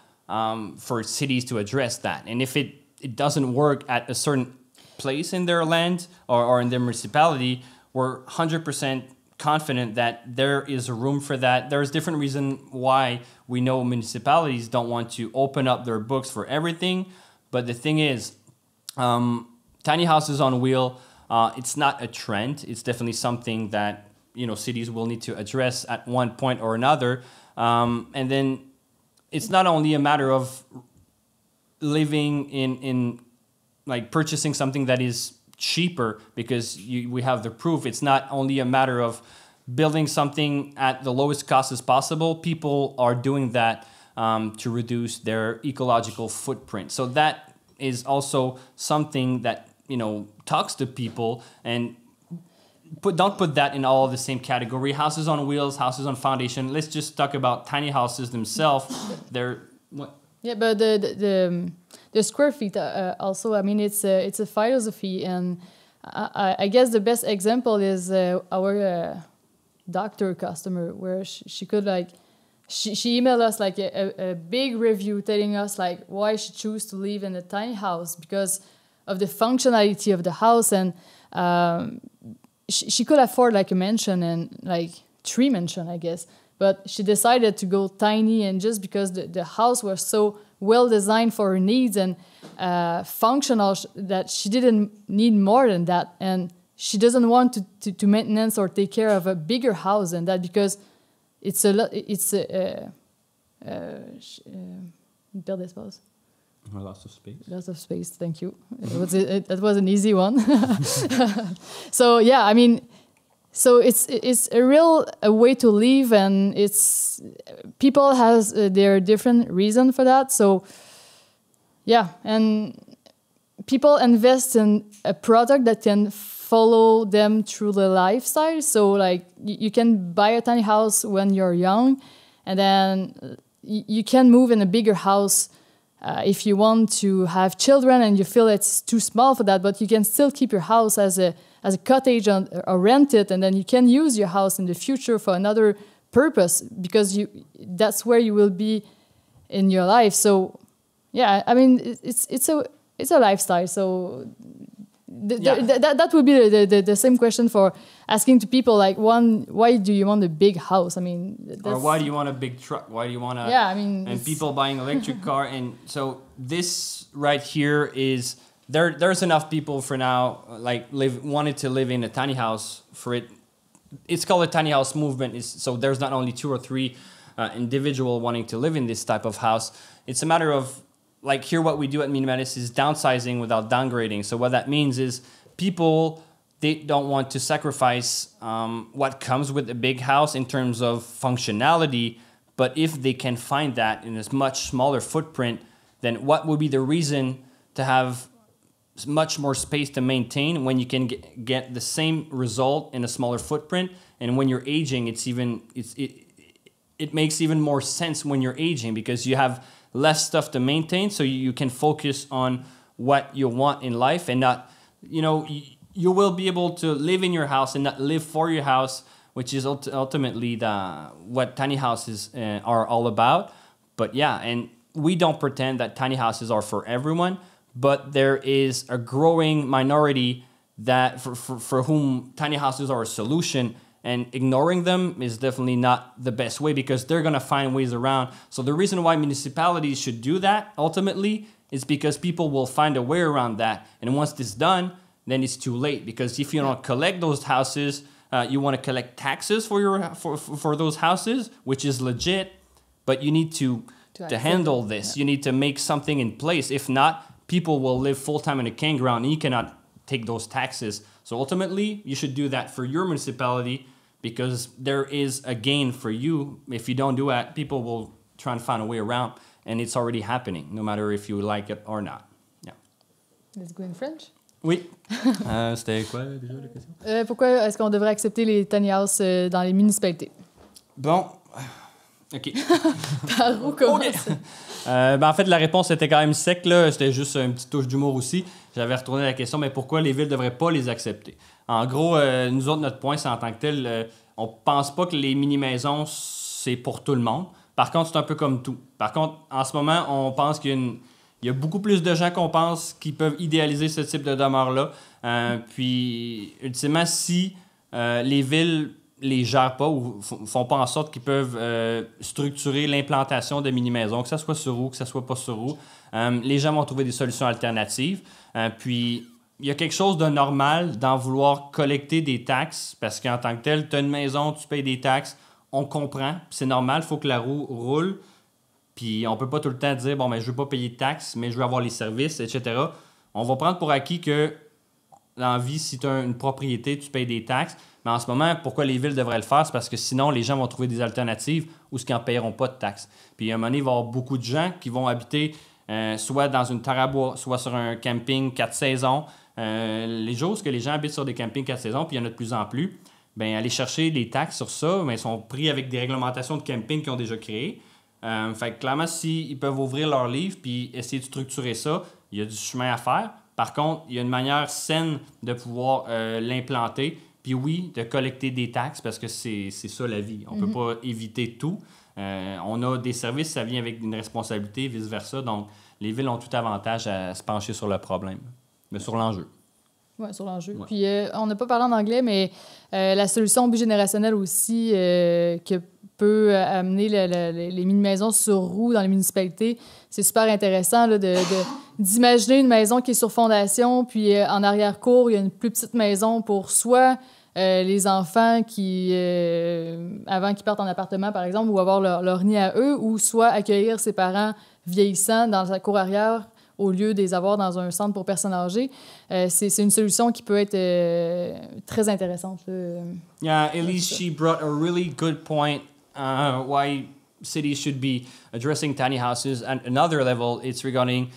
for cities to address that. And if it doesn't work at a certain place in their land or in their municipality, we're 100% confident that there is a room for that. There's different reasons why we know municipalities don't want to open up their books for everything. But the thing is, tiny houses on wheel, it's not a trend. It's definitely something that, you know, cities will need to address at one point or another. And then it's not only a matter of living in like purchasing something that is cheaper because we have the proof. It's not only a matter of building something at the lowest cost as possible. People are doing that to reduce their ecological footprint. So that is also something that, you know, talks to people, and don't put that in all the same category. Houses on wheels, houses on foundation. Let's just talk about tiny houses themselves. They're what? Yeah, but the square feet also. I mean, it's a philosophy, and I guess the best example is our doctor customer, where she could like she emailed us like a big review telling us like why she chose to live in a tiny house because of the functionality of the house, and she could afford like a mansion and like 3 mansion, I guess. But she decided to go tiny, and just because the house was so well designed for her needs and functional that she didn't need more than that. And she doesn't want to maintenance or take care of a bigger house than that because it's a lot. It's build espace. Lots of space. Lots of space. Thank you. That was an easy one. So yeah, I mean. So it's a real way to live, and it's people has their different reason for that. So yeah, and people invest in a product that can follow them through the lifestyle. So like you can buy a tiny house when you're young, and then you can move in a bigger house if you want to have children and you feel it's too small for that. But you can still keep your house as a cottage or rent it, and then you can use your house in the future for another purpose because that's where you will be in your life. So yeah, I mean it's a lifestyle. So that would be the same question for asking to people like why do you want a big house? I mean, or why do you want a big truck? Why do you want yeah, I mean, and people buying electric car, and so this right here is. There's enough people for now, like wanted to live in a tiny house for it. It's called a tiny house movement. So there's not only 2 or 3 individual wanting to live in this type of house. It's a matter of like here what we do at Minimalist is downsizing without downgrading. So what that means is people, they don't want to sacrifice what comes with a big house in terms of functionality. But if they can find that in a much smaller footprint, then what would be the reason to have much more space to maintain when you can get the same result in a smaller footprint? And when you're aging, it makes even more sense when you're aging because you have less stuff to maintain, so you can focus on what you want in life and not, you know, you will be able to live in your house and not live for your house, which is ultimately what tiny houses are all about. But yeah, and we don't pretend that tiny houses are for everyone. But there is a growing minority that for whom tiny houses are a solution, and ignoring them is definitely not the best way because they're going to find ways around. So the reason why municipalities should do that ultimately is because people will find a way around that. And once this is done, then it's too late because if you don't collect those houses, you want to collect taxes for those houses, which is legit, but you need to handle this. Yeah. You need to make something in place. If not, people will live full-time in a campground and you cannot take those taxes. So ultimately, you should do that for your municipality because there is a gain for you. If you don't do that, people will try and find a way around, and it's already happening, no matter if you like it or not. Yeah. Let's go in French. Oui. C'était quoi déjà la question? Pourquoi est-ce qu'on devrait accepter les tiny houses dans les municipalités? Bon. OK. Par où commencer? En fait, la réponse était quand même sec, là. C'était juste une petite touche d'humour aussi. J'avais retourné la question, mais pourquoi les villes ne devraient pas les accepter? En gros, nous autres, notre point, c'est en tant que tel, on pense pas que les mini-maisons, c'est pour tout le monde. Par contre, c'est un peu comme tout. Par contre, en ce moment, on pense qu'il y a beaucoup plus de gens qu'on pense qui peuvent idéaliser ce type de demeure-là. Puis, ultimement, si les villes les gèrent pas ou font pas en sorte qu'ils peuvent structurer l'implantation de mini-maisons, que ça soit sur roue, que ça soit pas sur roue. Les gens vont trouver des solutions alternatives. Puis, il y a quelque chose de normal d'en vouloir collecter des taxes parce qu'en tant que tel, tu as une maison, tu payes des taxes, on comprend, c'est normal, il faut que la roue roule. Puis, on peut pas tout le temps dire, bon, mais je veux pas payer de taxes, mais je veux avoir les services, etc. On va prendre pour acquis que dans la vie, si tu as une propriété, tu payes des taxes. Mais en ce moment, pourquoi les villes devraient le faire? C'est parce que sinon, les gens vont trouver des alternatives où ils n'en paieront pas de taxes. Puis à un moment donné, il va y avoir beaucoup de gens qui vont habiter soit dans une terre à bois, soit sur un camping 4 saisons. Les jours où les gens habitent sur des campings 4 saisons, puis il y en a de plus en plus, bien, aller chercher les taxes sur ça, mais ils sont pris avec des réglementations de camping qu'ils ont déjà créées. Fait que clairement, s'ils peuvent ouvrir leur livre puis essayer de structurer ça, il y a du chemin à faire. Par contre, il y a une manière saine de pouvoir l'implanter. Puis oui, de collecter des taxes parce que c'est ça la vie. On ne peut pas éviter tout. On a des services, ça vient avec une responsabilité, vice-versa. Donc, les villes ont tout avantage à se pencher sur le problème, mais sur l'enjeu. Oui, sur l'enjeu. Ouais. Puis, on n'a pas parlé en anglais, mais la solution bigénérationnelle aussi que peut amener les mini-maisons sur roue dans les municipalités, c'est super intéressant là, d'imaginer une maison qui est sur fondation, puis en arrière-cour, il y a une plus petite maison pour soit les enfants qui, avant qu'ils partent en appartement, par exemple, ou avoir leur nid à eux, ou soit accueillir ses parents vieillissants dans sa cour arrière au lieu de les avoir dans un centre pour personnes âgées. C'est une solution qui peut être très intéressante. Yeah, Elise, she brought a really good point why cities should be addressing tiny houses. At another level, it's regarding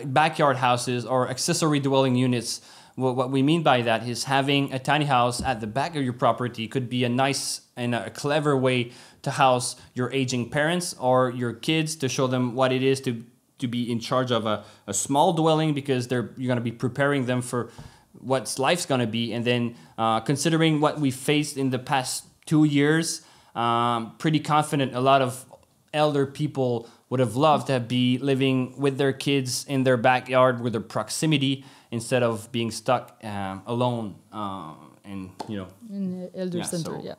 backyard houses or accessory dwelling units. What we mean by that is having a tiny house at the back of your property could be a nice and a clever way to house your aging parents or your kids, to show them what it is to be in charge of a small dwelling, because you're going to be preparing them for what life's going to be. And then considering what we faced in the past 2 years, pretty confident a lot of elder people would have loved to be living with their kids in their backyard with their proximity instead of being stuck alone in elder center. Yeah.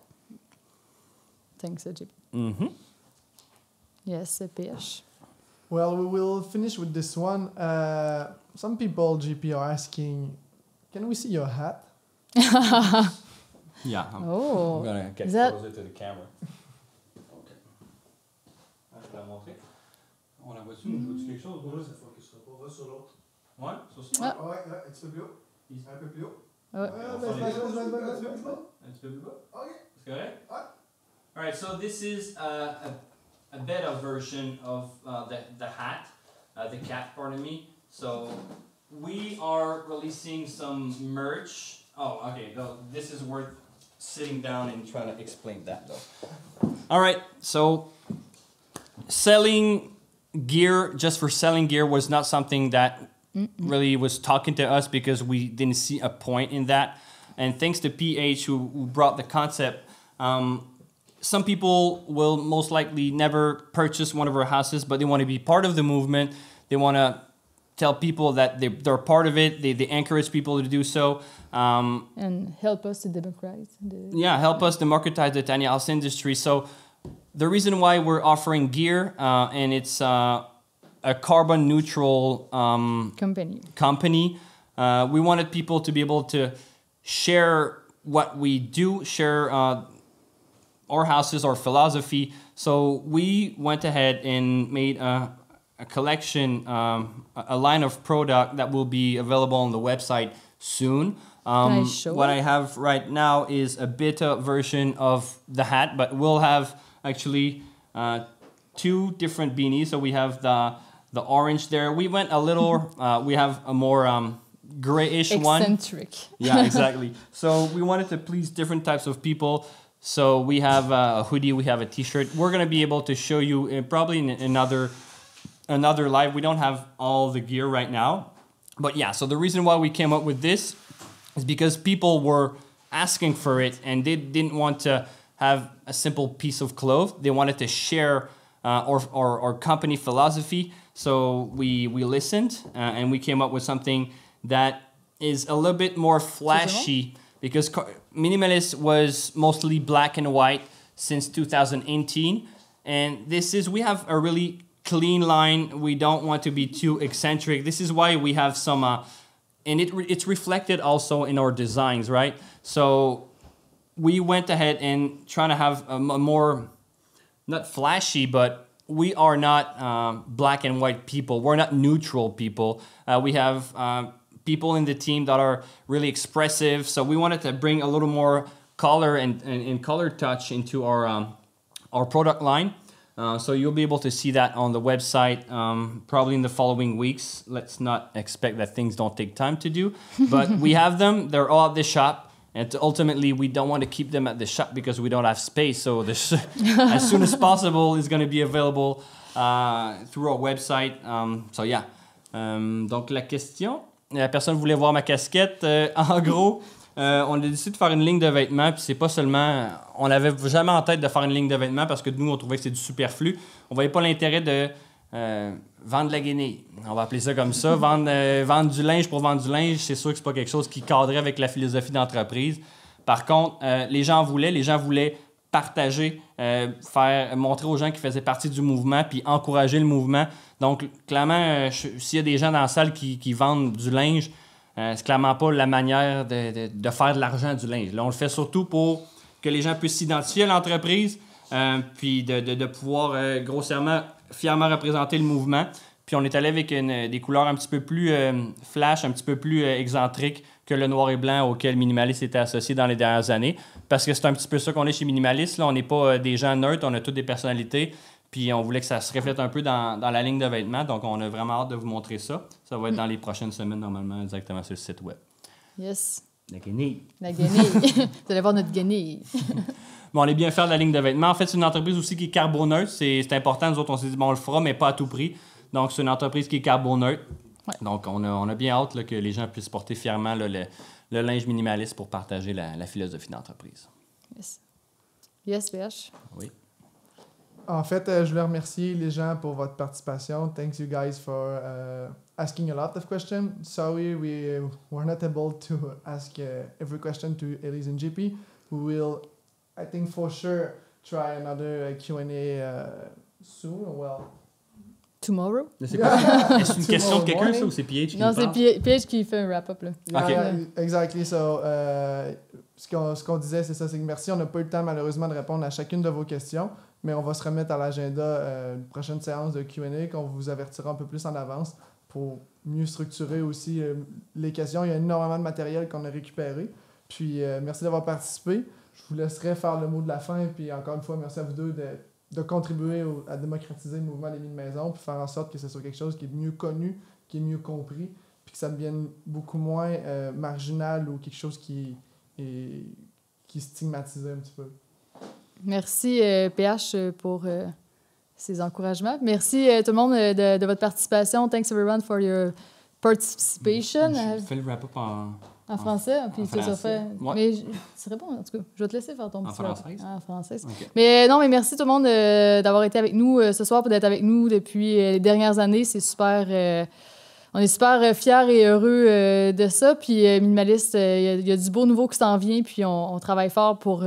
Thanks, JP. Mm-hmm. Yes, PH. Well, we will finish with this one. Some people, GP, are asking, can we see your hat? Yeah. I'm going to get closer to the camera. Okay. Je vais la montrer. On la voit-tu? On voit-tu quelque chose? Oui, ça focusera pas. Va sur l'autre. Ouais, sur ça? Ouais, un petit peu plus haut. Un peu plus haut. Ouais. Un petit peu plus bas? OK. C'est correct? Ouais. All right, so this is a beta version of the hat, the cap, pardon me. So we are releasing some merch. Oh, okay, this is worth sitting down and trying to explain that though. All right, so selling gear just for selling gear was not something that really was talking to us, because we didn't see a point in that. And thanks to PH who brought the concept, some people will most likely never purchase one of our houses, but they want to be part of the movement. They want to tell people that they're part of it. They encourage people to do so. And help us to democratize. Help us democratize the tiny house industry. So the reason why we're offering gear, and it's a carbon neutral company. We wanted people to be able to share what we do, share our houses, our philosophy. So we went ahead and made a collection, a line of product that will be available on the website soon. Can I show what it? I have right now is a beta version of the hat, but we'll have actually 2 different beanies. So we have the orange there. We went a little, we have a more grayish one. Eccentric. Yeah, exactly. So we wanted to please different types of people. So we have a hoodie, we have a t-shirt. We're going to be able to show you probably in another live. We don't have all the gear right now. But yeah, so the reason why we came up with this is because people were asking for it, and they didn't want to have a simple piece of cloth. They wanted to share our company philosophy. So we listened and we came up with something that is a little bit more flashy, because Minimalist was mostly black and white since 2018. And we have a really clean line. We don't want to be too eccentric. This is why we have some, and it's reflected also in our designs, right? So we went ahead and trying to have a more, not flashy, but we are not black and white people. We're not neutral people. We have people in the team that are really expressive. So we wanted to bring a little more color and color touch into our product line. So you'll be able to see that on the website probably in the following weeks. Let's not expect that things don't take time to do. But we have them. They're all at the shop. And ultimately, we don't want to keep them at the shop because we don't have space. So this, as soon as possible, is going to be available through our website. So yeah. Donc la question, la personne voulait voir ma casquette. En gros, on a décidé de faire une ligne de vêtements. Puis c'est pas seulement, on n'avait jamais en tête de faire une ligne de vêtements parce que nous, on trouvait que c'était du superflu. On voyait pas l'intérêt de vendre de la guenille. On va appeler ça comme ça. Vendre du linge pour vendre du linge, c'est sûr que c'est pas quelque chose qui cadrait avec la philosophie d'entreprise. Par contre, les gens voulaient partager, montrer aux gens qui faisaient partie du mouvement puis encourager le mouvement. Donc, clairement, s'il y a des gens dans la salle qui vendent du linge, c'est clairement pas la manière de faire de l'argent du linge. Là, on le fait surtout pour que les gens puissent s'identifier à l'entreprise puis de pouvoir grossièrement, fièrement représenter le mouvement. Puis on est allé avec des couleurs un petit peu plus flash, un petit peu plus excentriques que le noir et blanc auquel Minimalist était associé dans les dernières années. Parce que c'est un petit peu ça qu'on est chez Minimalist. Là, on n'est pas des gens neutres, on a toutes des personnalités. Puis on voulait que ça se reflète un peu dans la ligne de vêtements. Donc on a vraiment hâte de vous montrer ça. Ça va être dans les prochaines semaines, normalement, exactement sur le site web. Yes. La guenille. La guenille. Vous allez voir notre guenille. Bon, on est bien faire de la ligne de vêtements. En fait, c'est une entreprise aussi qui est carboneutre. C'est important. Nous autres, on s'est dit, bon, on le fera, mais pas à tout prix. Donc, c'est une entreprise qui est carboneutre. Ouais. Donc, on a bien hâte là, que les gens puissent porter fièrement là, le linge minimaliste pour partager la philosophie d'entreprise. Yes. Yes, VH. Oui. En fait, je voulais remercier les gens pour votre participation. Thanks you guys for asking a lot of questions. Sorry we were not able to ask every question to Elise and JP. We will, I think for sure, try another Q&A soon. Well, tomorrow? C'est quoi? Est-ce une question de quelqu'un, ça, ou c'est PH qui Non, c'est PH qui fait un wrap-up, là. Yeah, exactly. So, ce qu'on disait, c'est ça, c'est que merci. On n'a pas eu le temps, malheureusement, de répondre à chacune de vos questions, mais on va se remettre à l'agenda une prochaine séance de Q&A qu'on vous avertira un peu plus en avance pour mieux structurer aussi les questions. Il y a énormément de matériel qu'on a récupéré. Puis, merci d'avoir participé. Je vous laisserai faire le mot de la fin. Puis, encore une fois, merci à vous deux de contribuer à démocratiser le mouvement des mini-maisons, puis faire en sorte que ce soit quelque chose qui est mieux connu, qui est mieux compris, puis que ça devienne beaucoup moins marginal ou quelque chose qui est stigmatisé un petit peu. Merci PH pour ces encouragements. Merci tout le monde de votre participation. Thanks everyone for your participation. Je fais le wrap-up en français, puis ça fait. Ouais. Mais ce serait bon, en tout cas. Je vais te laisser faire ton petit française? En française. Okay. Mais non, mais merci tout le monde d'avoir été avec nous ce soir, et d'être avec nous depuis les dernières années. C'est super. On est super fiers et heureux de ça. Puis Minimalist, il y a du beau nouveau qui s'en vient, puis on travaille fort pour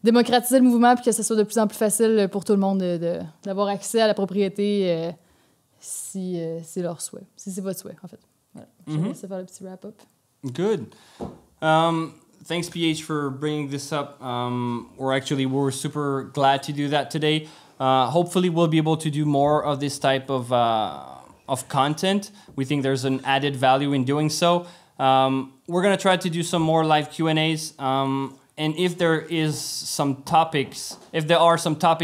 démocratiser le mouvement, puis que ce soit de plus en plus facile pour tout le monde d'avoir accès à la propriété si c'est leur souhait. Si c'est votre souhait, en fait. Voilà. Je vais laisser faire le petit wrap-up. Good. Thanks, PH, for bringing this up. We're super glad to do that today. Hopefully, we'll be able to do more of this type of content. We think there's an added value in doing so. We're going to try to do some more live Q&As. And if there are some topics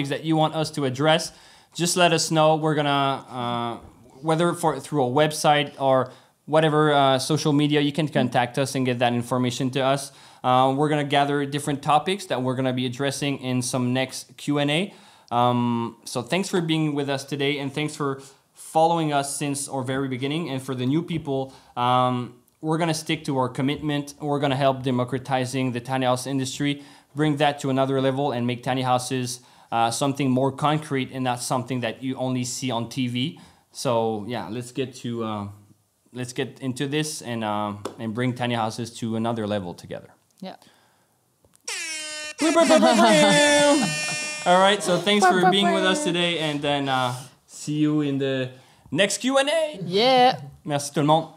that you want us to address, just let us know. We're going to, whether through a website or whatever social media, you can contact us and get that information to us. We're going to gather different topics that we're going to be addressing in some next Q&A. So thanks for being with us today, and thanks for following us since our very beginning. And for the new people, we're going to stick to our commitment. We're going to help democratizing the tiny house industry, bring that to another level, and make tiny houses something more concrete and not something that you only see on TV. So yeah, let's get into this and bring tiny houses to another level together. Yeah. All right, so thanks for being with us today, and then see you in the next Q&A. Yeah. Merci tout le monde.